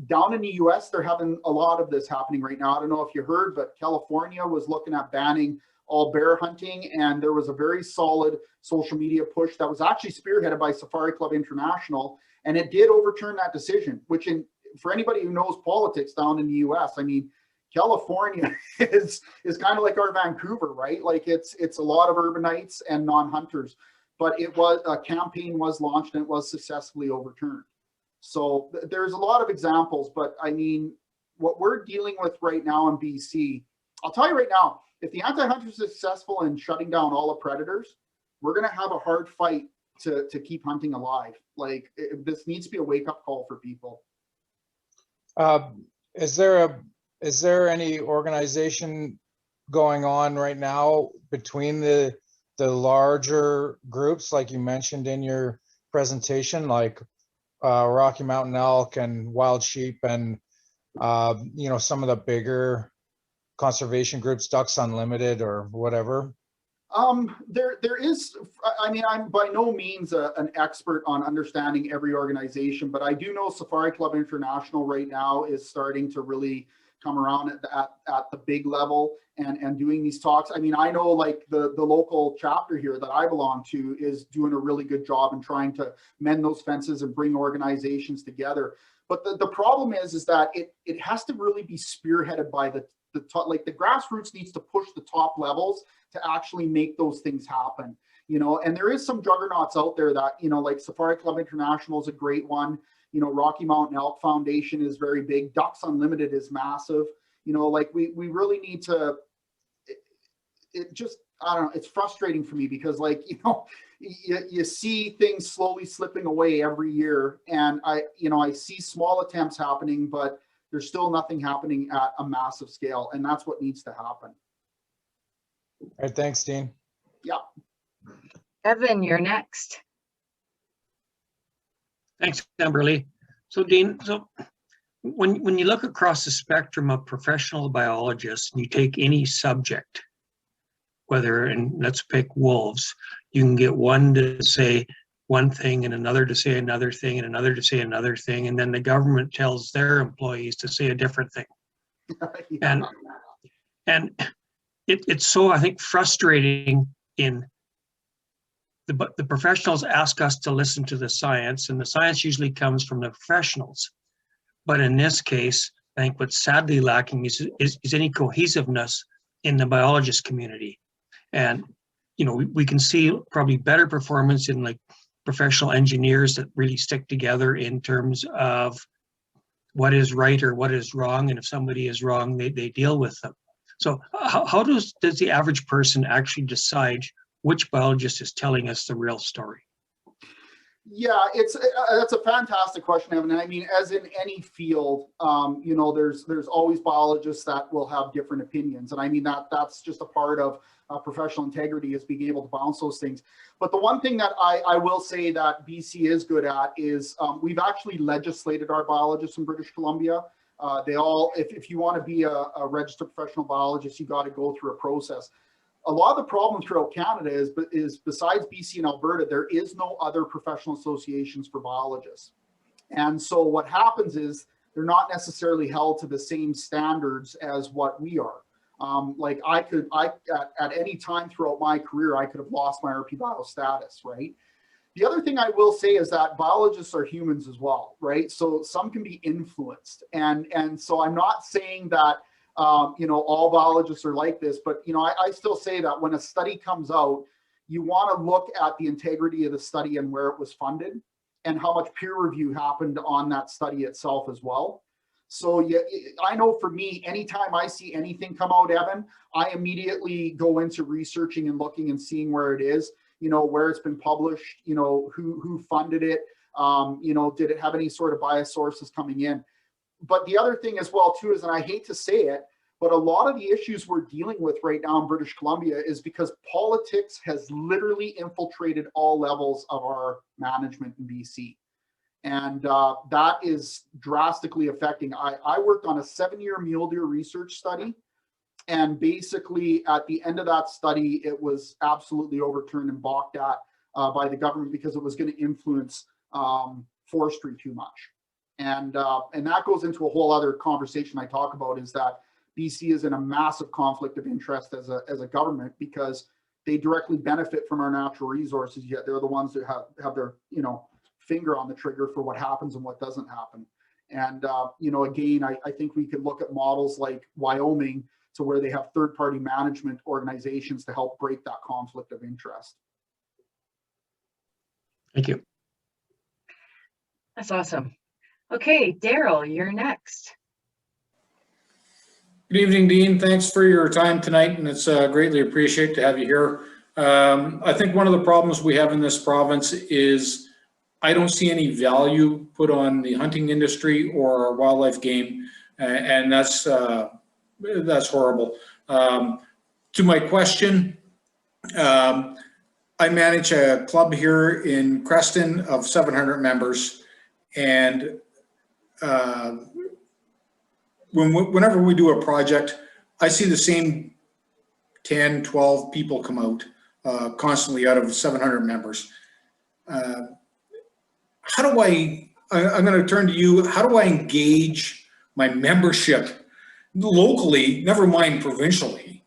A: Down in the US, they're having a lot of this happening right now. I don't know if you heard, but California was looking at banning all bear hunting, and there was a very solid social media push that was actually spearheaded by Safari Club International, and it did overturn that decision, which for anybody who knows politics down in the US, I mean, California is kind of like our Vancouver, right? Like it's a lot of urbanites and non-hunters, but it was a campaign was launched and it was successfully overturned. So there's a lot of examples, but I mean, what we're dealing with right now in BC, I'll tell you right now, if the anti-hunter is successful in shutting down all the predators, we're going to have a hard fight to keep hunting alive. Like this needs to be a wake-up call for people.
C: Is there any organization going on right now between the larger groups, like you mentioned in your presentation, like Rocky Mountain elk and wild sheep, and you know, some of the bigger conservation groups, Ducks Unlimited or whatever?
A: There is, I mean, I'm by no means an expert on understanding every organization, but I do know Safari Club International right now is starting to really come around at the big level and doing these talks. I mean, I know like the local chapter here that I belong to is doing a really good job in trying to mend those fences and bring organizations together. But the problem is that it has to really be spearheaded by the top, like the grassroots needs to push the top levels to actually make those things happen, you know. And there is some juggernauts out there that, you know, like Safari Club International is a great one. You know, Rocky Mountain Elk Foundation is very big. Ducks Unlimited is massive. You know, like we really need to, it just, I don't know, it's frustrating for me because, like, you know, you see things slowly slipping away every year. And I see small attempts happening, but there's still nothing happening at a massive scale. And that's what needs to happen.
C: All right, thanks, Dean.
A: Yeah.
B: Evan, you're next.
D: Thanks, Kimberly. So Dean, so when you look across the spectrum of professional biologists and you take any subject, whether, and let's pick wolves, you can get one to say one thing and another to say another thing and another to say another thing, and then the government tells their employees to say a different thing.
A: Yeah.
D: And it's so, I think, frustrating in the professionals ask us to listen to the science, and the science usually comes from the professionals. But in this case, I think what's sadly lacking is any cohesiveness in the biologist community. And, you know, we can see probably better performance in like professional engineers that really stick together in terms of what is right or what is wrong. And if somebody is wrong, they deal with them. So how does the average person actually decide which biologist is telling us the real story?
A: Yeah, that's a fantastic question, Evan. I mean, as in any field, you know, there's always biologists that will have different opinions, and I mean that's just a part of professional integrity, is being able to balance those things. But the one thing that I will say that BC is good at is we've actually legislated our biologists in British Columbia. They all, if you want to be a registered professional biologist, you got to go through a process. A lot of the problem throughout Canada is besides BC and Alberta, there is no other professional associations for biologists. And so what happens is they're not necessarily held to the same standards as what we are. Like at any time throughout my career, I could have lost my RP bio status, right? The other thing I will say is that biologists are humans as well, right? So some can be influenced. And so I'm not saying that you know, all biologists are like this, but, you know, I still say that when a study comes out, you want to look at the integrity of the study and where it was funded and how much peer review happened on that study itself as well. So yeah, I know for me, anytime I see anything come out, Evan, I immediately go into researching and looking and seeing where it is, you know, where it's been published, you know, who funded it, you know, did it have any sort of bias sources coming in? But the other thing as well too is, and I hate to say it, but a lot of the issues we're dealing with right now in British Columbia is because politics has literally infiltrated all levels of our management in BC. And that is drastically affecting. I worked on a 7-year mule deer research study. And basically at the end of that study, it was absolutely overturned and balked at by the government because it was going to influence forestry too much. And that goes into a whole other conversation I talk about, is that BC is in a massive conflict of interest as a government because they directly benefit from our natural resources, yet they're the ones that have their, you know, finger on the trigger for what happens and what doesn't happen. And, you know, again, I think we could look at models like Wyoming to where they have third-party management organizations to help break that conflict of interest.
D: Thank you.
B: That's awesome. Okay, Daryl, you're next.
E: Good evening, Dean. Thanks for your time tonight, and it's greatly appreciated to have you here. I think one of the problems we have in this province is I don't see any value put on the hunting industry or our wildlife game, and that's horrible. To my question, I manage a club here in Creston of 700 members, and whenever we do a project, I see the same 10, 12 people come out constantly out of 700 members. How do I'm going to turn to you, how do I engage my membership locally, never mind provincially,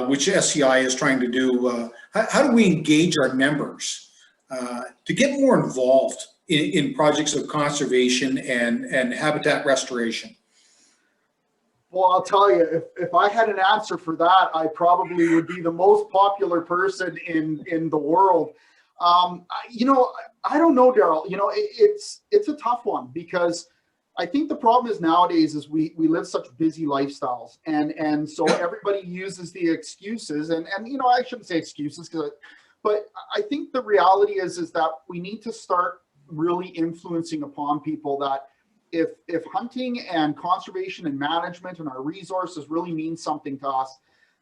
E: which SCI is trying to do? How do we engage our members to get more involved in projects of conservation and habitat restoration?
A: Well, I'll tell you, if I had an answer for that, I probably would be the most popular person in the world. You know, I don't know, Daryl. You know, it's a tough one, because I think the problem is nowadays is we live such busy lifestyles, and so everybody uses the excuses, and you know, I shouldn't say excuses, but I think the reality is that we need to start really influencing upon people that if hunting and conservation and management and our resources really mean something to us,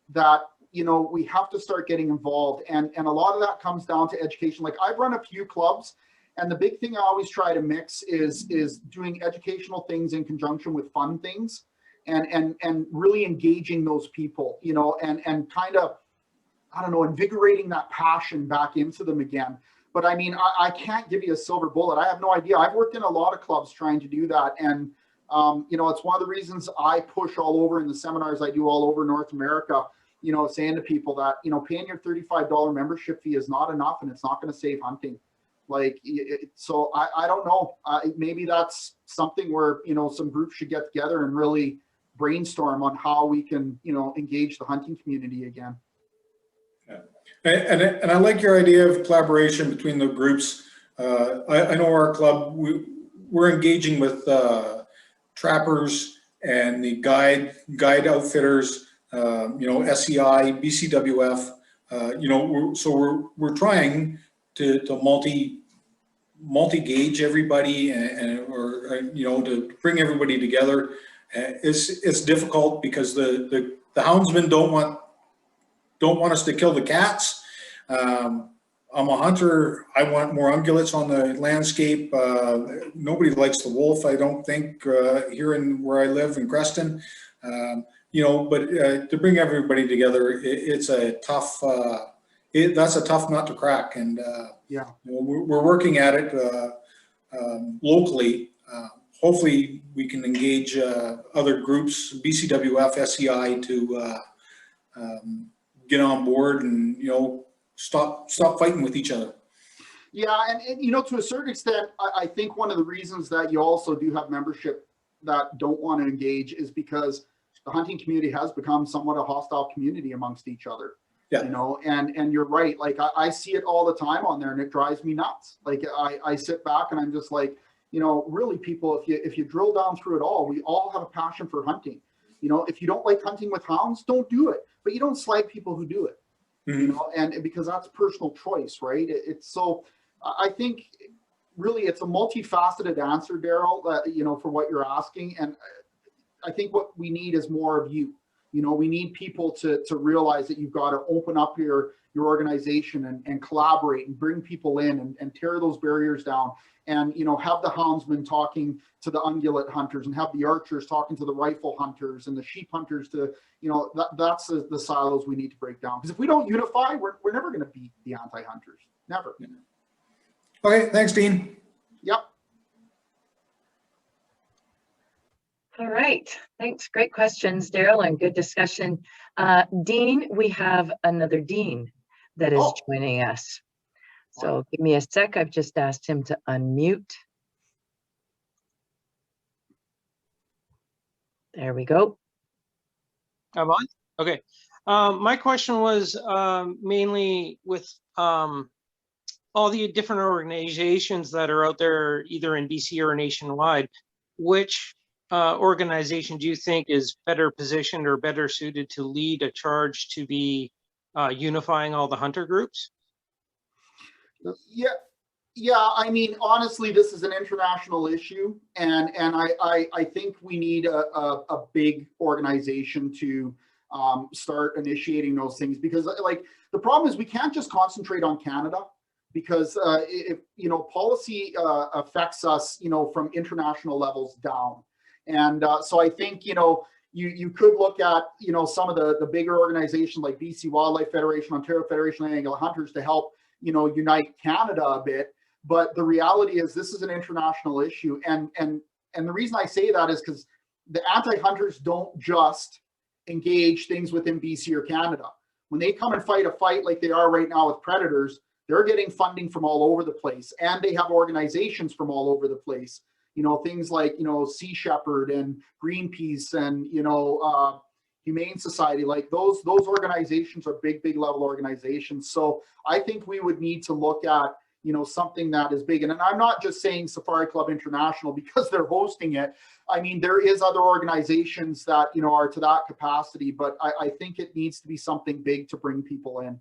A: that, you know, we have to start getting involved. And a lot of that comes down to education. Like, I've run a few clubs, and the big thing I always try to mix is doing educational things in conjunction with fun things, and really engaging those people, you know, and kind of, I don't know, invigorating that passion back into them again. But I mean, I can't give you a silver bullet. I have no idea. I've worked in a lot of clubs trying to do that. And, you know, it's one of the reasons I push all over in the seminars I do all over North America, you know, saying to people that, you know, paying your $35 membership fee is not enough, and it's not going to save hunting. Like, so I don't know. Maybe that's something where, you know, some groups should get together and really brainstorm on how we can, you know, engage the hunting community again.
E: And I like your idea of collaboration between the groups. I know our club, we're engaging with trappers and the guide outfitters, you know, SCI, BCWF, you know, so we're trying to multi-gauge everybody or you know, to bring everybody together. It's difficult because the houndsmen don't want us to kill the cats. I'm a hunter. I want more ungulates on the landscape. Nobody likes the wolf, I don't think, here in where I live in Creston. You know, but to bring everybody together, it's a tough. That's a tough nut to crack, and
A: yeah,
E: you know, we're working at it locally. Hopefully, we can engage other groups, BCWF, SCI, to get on board and, you know, stop fighting with each other.
A: Yeah, and you know, to a certain extent, I think one of the reasons that you also do have membership that don't want to engage is because the hunting community has become somewhat a hostile community amongst each other. Yeah. You know, and you're right. Like, I see it all the time on there, and it drives me nuts. Like, I sit back and I'm just like, you know, really, people, if you drill down through it all, we all have a passion for hunting. You know, if you don't like hunting with hounds, don't do it. But you don't slag people who do it. Mm-hmm. You know, and because that's personal choice, right? It's so. I think really it's a multifaceted answer, Daryl. You know, for what you're asking, and I think what we need is more of you. You know, we need people to realize that you've got to open up your organization and collaborate and bring people in and tear those barriers down, and, you know, have the houndsmen talking to the ungulate hunters and have the archers talking to the rifle hunters and the sheep hunters to, you know, that's the silos we need to break down. Because if we don't unify, we're never going to beat the anti-hunters. Never.
E: Okay, thanks, Dean.
A: Yep.
B: All right, thanks. Great questions, Daryl, and good discussion. Dean, we have another Dean that is joining us. So give me a sec. I've just asked him to unmute. There we go.
F: I'm on? Okay. My question was mainly with all the different organizations that are out there, either in BC or nationwide. which organization do you think is better positioned or better suited to lead a charge to be unifying all the hunter groups?
A: Yeah, I mean, honestly, this is an international issue, and I think we need a big organization to start initiating those things, because like the problem is we can't just concentrate on Canada, because if policy affects us from international levels down, and so I think you could look at some of the bigger organizations like BC Wildlife Federation, Ontario Federation of Angular Hunters to help unite Canada a bit. But the reality is this is an international issue, and the reason I say that is because the anti-hunters don't just engage things within BC or Canada. When they come and fight a fight like they are right now with predators, they're getting funding from all over the place, and they have organizations from all over the place. Things like Sea Shepherd and Greenpeace and Humane Society, like those organizations are big level organizations. So I think we would need to look at something that is big. And I'm not just saying Safari Club International because they're hosting it. I mean, there is other organizations that, are to that capacity, but I think it needs to be something big to bring people in.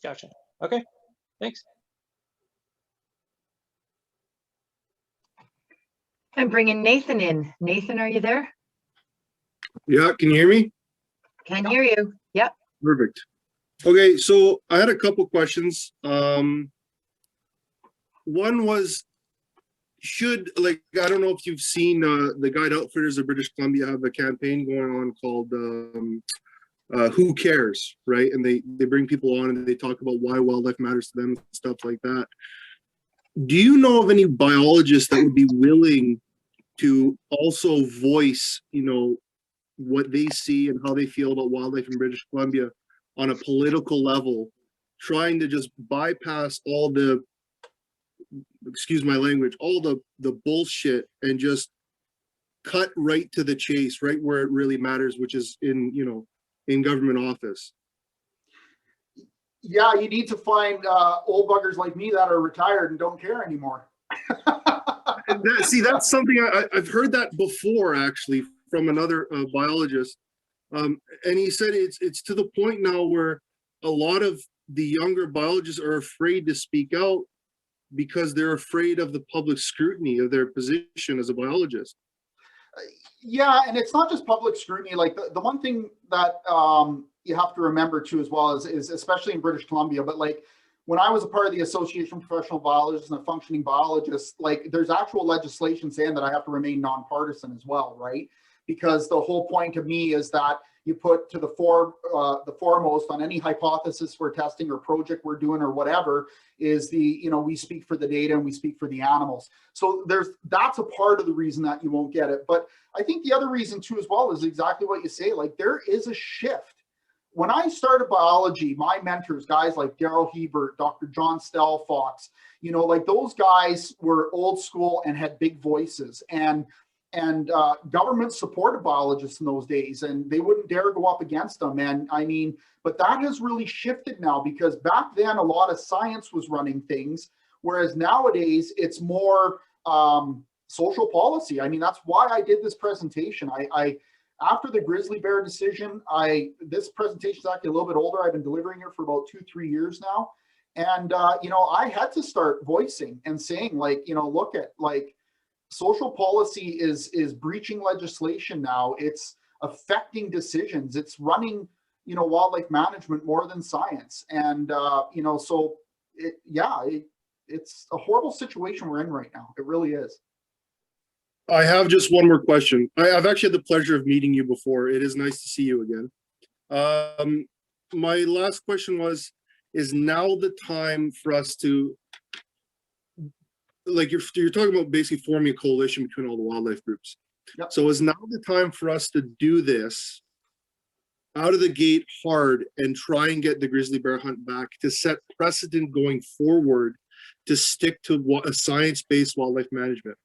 F: Gotcha. Okay, thanks.
B: I'm bringing Nathan in. Nathan, are you there?
G: Yeah, can you hear me?
B: Can hear you. Yep.
G: Perfect. Okay, so I had a couple questions. One was, I don't know if you've seen the Guide Outfitters of British Columbia have a campaign going on called Who Cares, right? And they bring people on and they talk about why wildlife matters to them and stuff like that. Do you know of any biologists that would be willing to also voice, what they see and how they feel about wildlife in British Columbia on a political level, trying to just bypass all the, excuse my language, all the bullshit and just cut right to the chase, right where it really matters, which is in government office?
A: Yeah, you need to find old buggers like me that are retired and don't care anymore.
G: That's something I've heard that before, actually, from another biologist. And he said it's to the point now where a lot of the younger biologists are afraid to speak out because they're afraid of the public scrutiny of their position as a biologist.
A: Yeah, and it's not just public scrutiny. Like the one thing that you have to remember too as well is especially in British Columbia, but like when I was a part of the Association of Professional Biologists and a functioning biologist, like there's actual legislation saying that I have to remain nonpartisan as well, right? Because the whole point of me is that you put to the foremost on any hypothesis we're testing or project we're doing or whatever is we speak for the data and we speak for the animals. So that's a part of the reason that you won't get it. But I think the other reason too as well is exactly what you say. Like there is a shift. When I started biology, my mentors, guys like Darrell Hebert, Dr. John Stelfox, like those guys were old school and had big voices, and government supported biologists in those days, and they wouldn't dare go up against them. And I mean, but that has really shifted now, because back then a lot of science was running things, whereas nowadays it's more social policy. I mean, that's why I did this presentation. After the grizzly bear decision, this presentation is actually a little bit older. I've been delivering it for about 2-3 years now. And, I had to start voicing and saying, like, look at, like, social policy is breaching legislation now. It's affecting decisions. It's running, wildlife management more than science. And, so it's a horrible situation we're in right now. It really is.
G: I have just one more question. I've actually had the pleasure of meeting you before. It is nice to see you again. My last question is now the time for us to, like you're talking about basically forming a coalition between all the wildlife groups.
A: Yep.
G: So is now the time for us to do this out of the gate hard and try and get the grizzly bear hunt back, to set precedent going forward, to stick to a science-based wildlife management?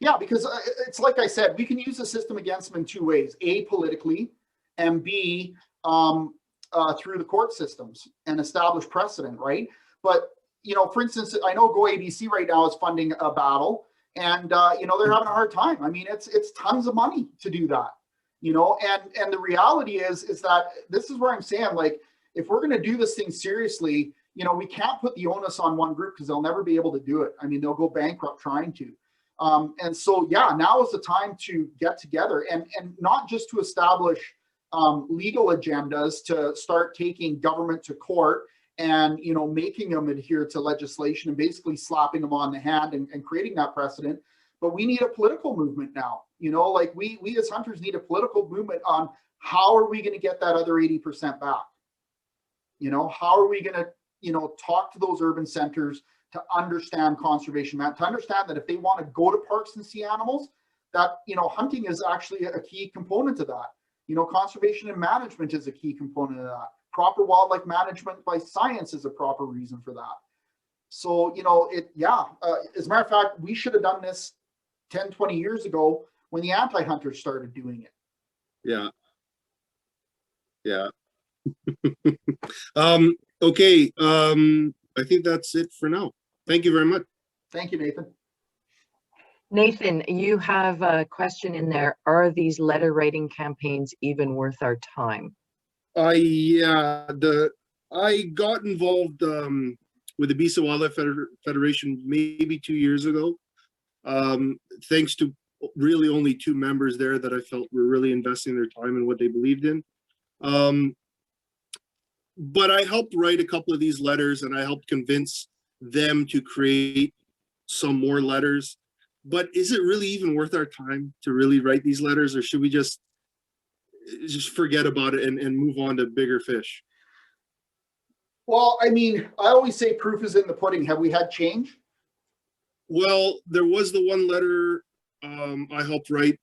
A: Yeah, because it's like I said, we can use the system against them in two ways: A, politically, and B, through the court systems and establish precedent, right? But, for instance, I know Go ABC right now is funding a battle, And, you know, they're having a hard time. I mean, it's tons of money to do that, you know, and the reality is that this is where I'm saying, like, if we're going to do this thing seriously, you know, we can't put the onus on one group because they'll never be able to do it. I mean, they'll go bankrupt trying to. And so, yeah, now is the time to get together and not just to establish legal agendas to start taking government to court and, you know, making them adhere to legislation and basically slapping them on the hand and creating that precedent. But we need a political movement now, you know, like we as hunters need a political movement on how are we going to get that other 80% back? You know, how are we going to, you know, talk to those urban centers to understand conservation, to understand that if they want to go to parks and see animals, that, you know, hunting is actually a key component to that. You know, conservation and management is a key component of that. Proper wildlife management by science is a proper reason for that. So, you know, as a matter of fact, we should have done this 10, 20 years ago when the anti-hunters started doing it.
G: Yeah. Yeah. Okay. I think that's it for now. Thank you very much.
A: Thank you, Nathan.
B: Nathan, you have a question in there. Are these letter writing campaigns even worth our time?
G: Yeah, I got involved with the BC Wildlife Federation maybe 2 years ago. Thanks to really only 2 members there that I felt were really investing their time in what they believed in. But I helped write a couple of these letters and I helped convince them to create some more letters. But is it really even worth our time to really write these letters, or should we just forget about it and move on to bigger fish?
A: Well, I mean, I always say proof is in the pudding. Have we had change?
G: Well, there was the one letter I helped write.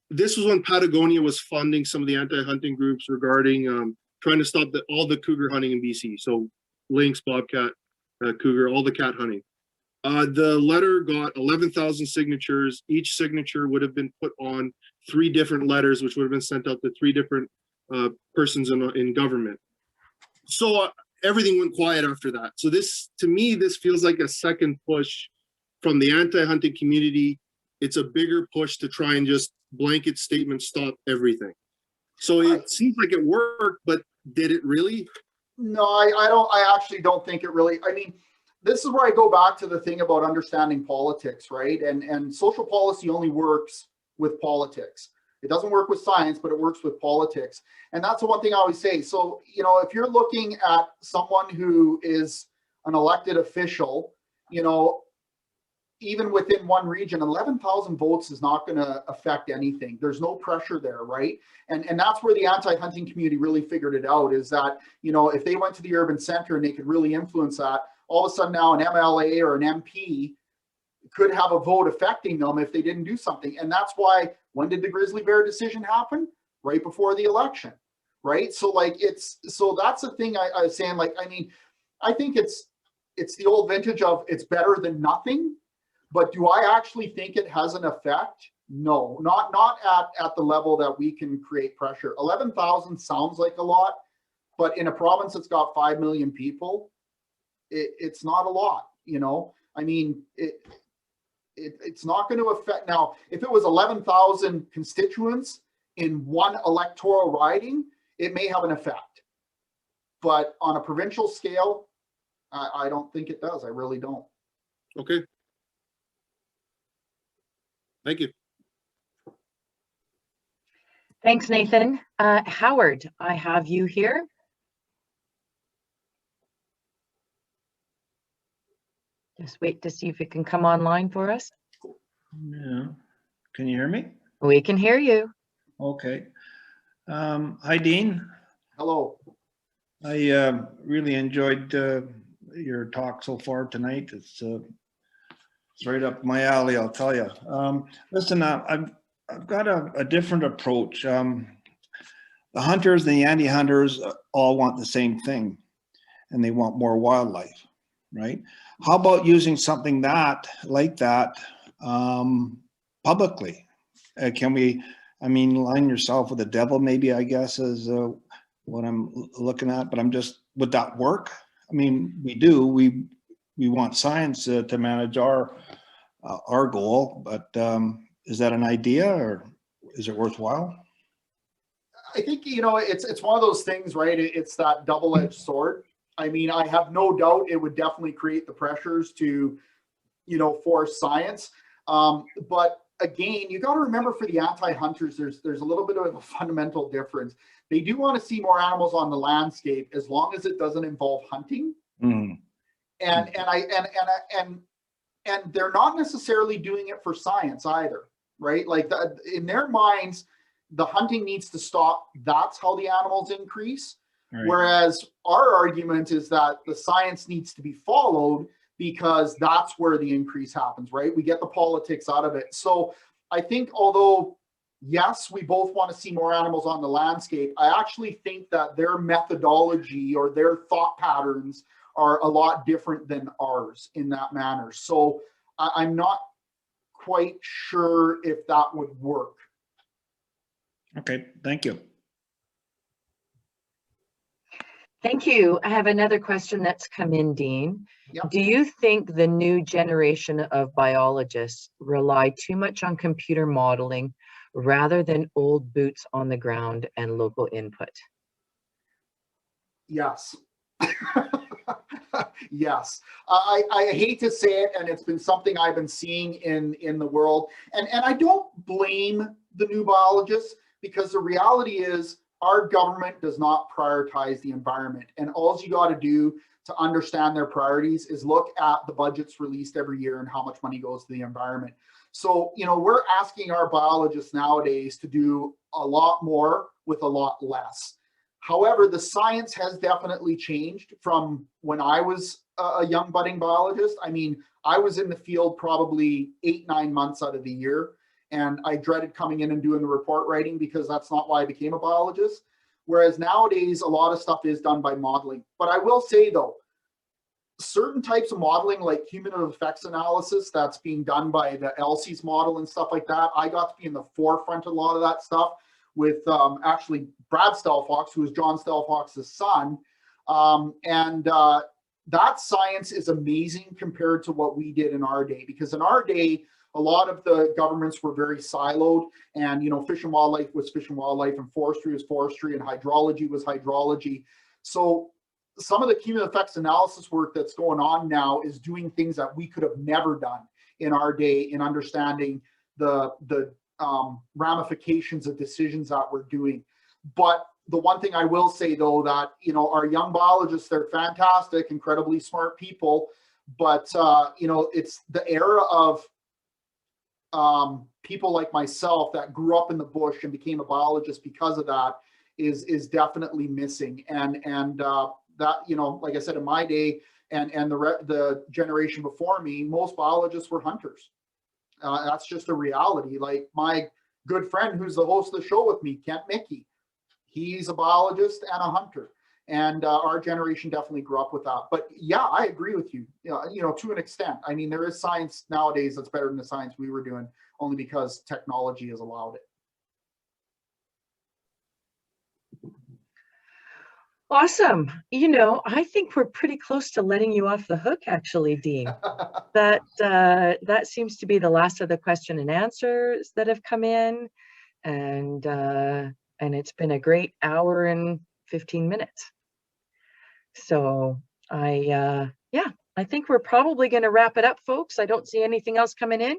G: This was when Patagonia was funding some of the anti-hunting groups regarding trying to stop all the cougar hunting in BC. So lynx, bobcat, cougar, all the cat hunting. The letter got 11,000 signatures. Each signature would have been put on 3 different letters, which would have been sent out to 3 different persons in government. So everything went quiet after that. So this, to me, this feels like a second push from the anti-hunting community. It's a bigger push to try and just blanket statement stop everything. So it seems like it worked, but did it really?
A: No, I actually don't think it really. I mean, this is where I go back to the thing about understanding politics, right? And social policy only works with politics. It doesn't work with science, but it works with politics. And that's the one thing I always say. So, you know, if you're looking at someone who is an elected official, you know, even within one region, 11,000 votes is not going to affect anything. There's no pressure there, right? And that's where the anti-hunting community really figured it out, is that, you know, if they went to the urban center and they could really influence that, all of a sudden now an MLA or an MP could have a vote affecting them if they didn't do something. And that's why, when did the grizzly bear decision happen? Right before the election, right? So like so that's the thing I was saying, like, I mean, I think it's the old vintage of it's better than nothing, but do I actually think it has an effect? No, not at the level that we can create pressure. 11,000 sounds like a lot, but in a province that's got 5 million people, it's not a lot, you know? I mean, it's not going to affect. Now, if it was 11,000 constituents in one electoral riding, it may have an effect. But on a provincial scale, I don't think it does. I really don't.
G: Okay. Thank you.
B: Thanks, Nathan. Howard, I have you here. Just wait to see if it can come online for us.
H: Yeah. Can you hear me?
B: We can hear you.
H: Okay. Hi, Dean.
A: Hello.
H: I really enjoyed your talk so far tonight. It's right up my alley, I'll tell you. Listen, I've got a different approach. The hunters and the anti-hunters all want the same thing, and they want more wildlife, right? How about using something like that publicly? Can we, I mean, line yourself with the devil, maybe, I guess, is what I'm looking at, but would that work? I mean, we want science to manage our our goal, but is that an idea or is it worthwhile?
A: I think, it's one of those things, right? It's that double-edged sword. I mean, I have no doubt it would definitely create the pressures to, force science. But again, you got to remember, for the anti-hunters, there's a little bit of a fundamental difference. They do want to see more animals on the landscape as long as it doesn't involve hunting.
H: Mm.
A: And they're not necessarily doing it for science either, right? Like, in their minds, the hunting needs to stop. That's how the animals increase. Right. Whereas our argument is that the science needs to be followed, because that's where the increase happens, right? We get the politics out of it. So I think, although, yes, we both want to see more animals on the landscape, I actually think that their methodology or their thought patterns are a lot different than ours in that manner. So I'm not quite sure if that would work.
H: Okay, thank you.
B: Thank you. I have another question that's come in, Dean.
A: Yep.
B: Do you think the new generation of biologists rely too much on computer modeling rather than old boots on the ground and local input?
A: Yes. Yes. I hate to say it, and it's been something I've been seeing in the world. And I don't blame the new biologists, because the reality is our government does not prioritize the environment. And all you got to do to understand their priorities is look at the budgets released every year and how much money goes to the environment. So, we're asking our biologists nowadays to do a lot more with a lot less. However, the science has definitely changed from when I was a young budding biologist. I mean, I was in the field probably 8-9 months out of the year, and I dreaded coming in and doing the report writing, because that's not why I became a biologist. Whereas nowadays, a lot of stuff is done by modeling. But I will say, though, certain types of modeling, like cumulative effects analysis, that's being done by the ELSI's model and stuff like that, I got to be in the forefront of a lot of that stuff with actually Brad Stelfox, who is John Stelfox's son. That science is amazing compared to what we did in our day, because in our day, a lot of the governments were very siloed, and Fish and Wildlife was Fish and Wildlife, and forestry was forestry, and hydrology was hydrology. So some of the cumulative effects analysis work that's going on now is doing things that we could have never done in our day in understanding the ramifications of decisions that we're doing. But the one thing I will say, though, that our young biologists, they're fantastic, incredibly smart people, but it's the era of people like myself that grew up in the bush and became a biologist because of that is definitely missing. And that, like I said, in my day and the generation before me, most biologists were hunters. That's just a reality. Like my good friend who's the host of the show with me, Kent Mickey, he's a biologist and a hunter. And our generation definitely grew up with that. But yeah, I agree with you, to an extent. I mean, there is science nowadays that's better than the science we were doing, only because technology has allowed it.
B: Awesome. I think we're pretty close to letting you off the hook, actually, Dean. That seems to be the last of the question and answers that have come in. And it's been a great hour and 15 minutes. So I think we're probably going to wrap it up, folks. I don't see anything else coming in.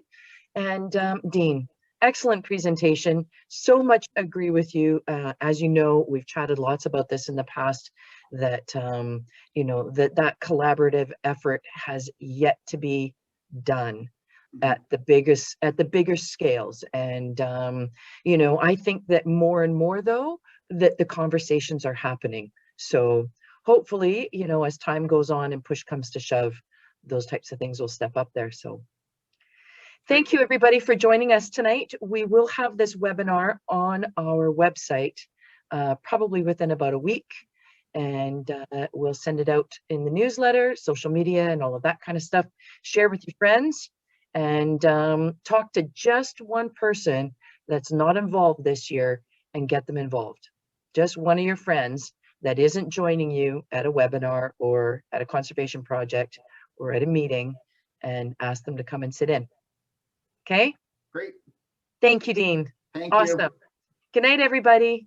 B: And Dean, excellent presentation. So much agree with you. As you know, we've chatted lots about this in the past, that that collaborative effort has yet to be done at the bigger scales. And I think that more and more, though, that the conversations are happening. So hopefully, as time goes on and push comes to shove, those types of things will step up there. So thank you, everybody, for joining us tonight. We will have this webinar on our website probably within about a week, and we'll send it out in the newsletter, social media, and all of that kind of stuff. Share with your friends, and talk to just one person that's not involved this year and get them involved. Just one of your friends that isn't joining you at a webinar or at a conservation project or at a meeting, and ask them to come and sit in. Okay.
A: Great.
B: Thank you, Dean.
A: Thank you.
B: Awesome. Good night, everybody.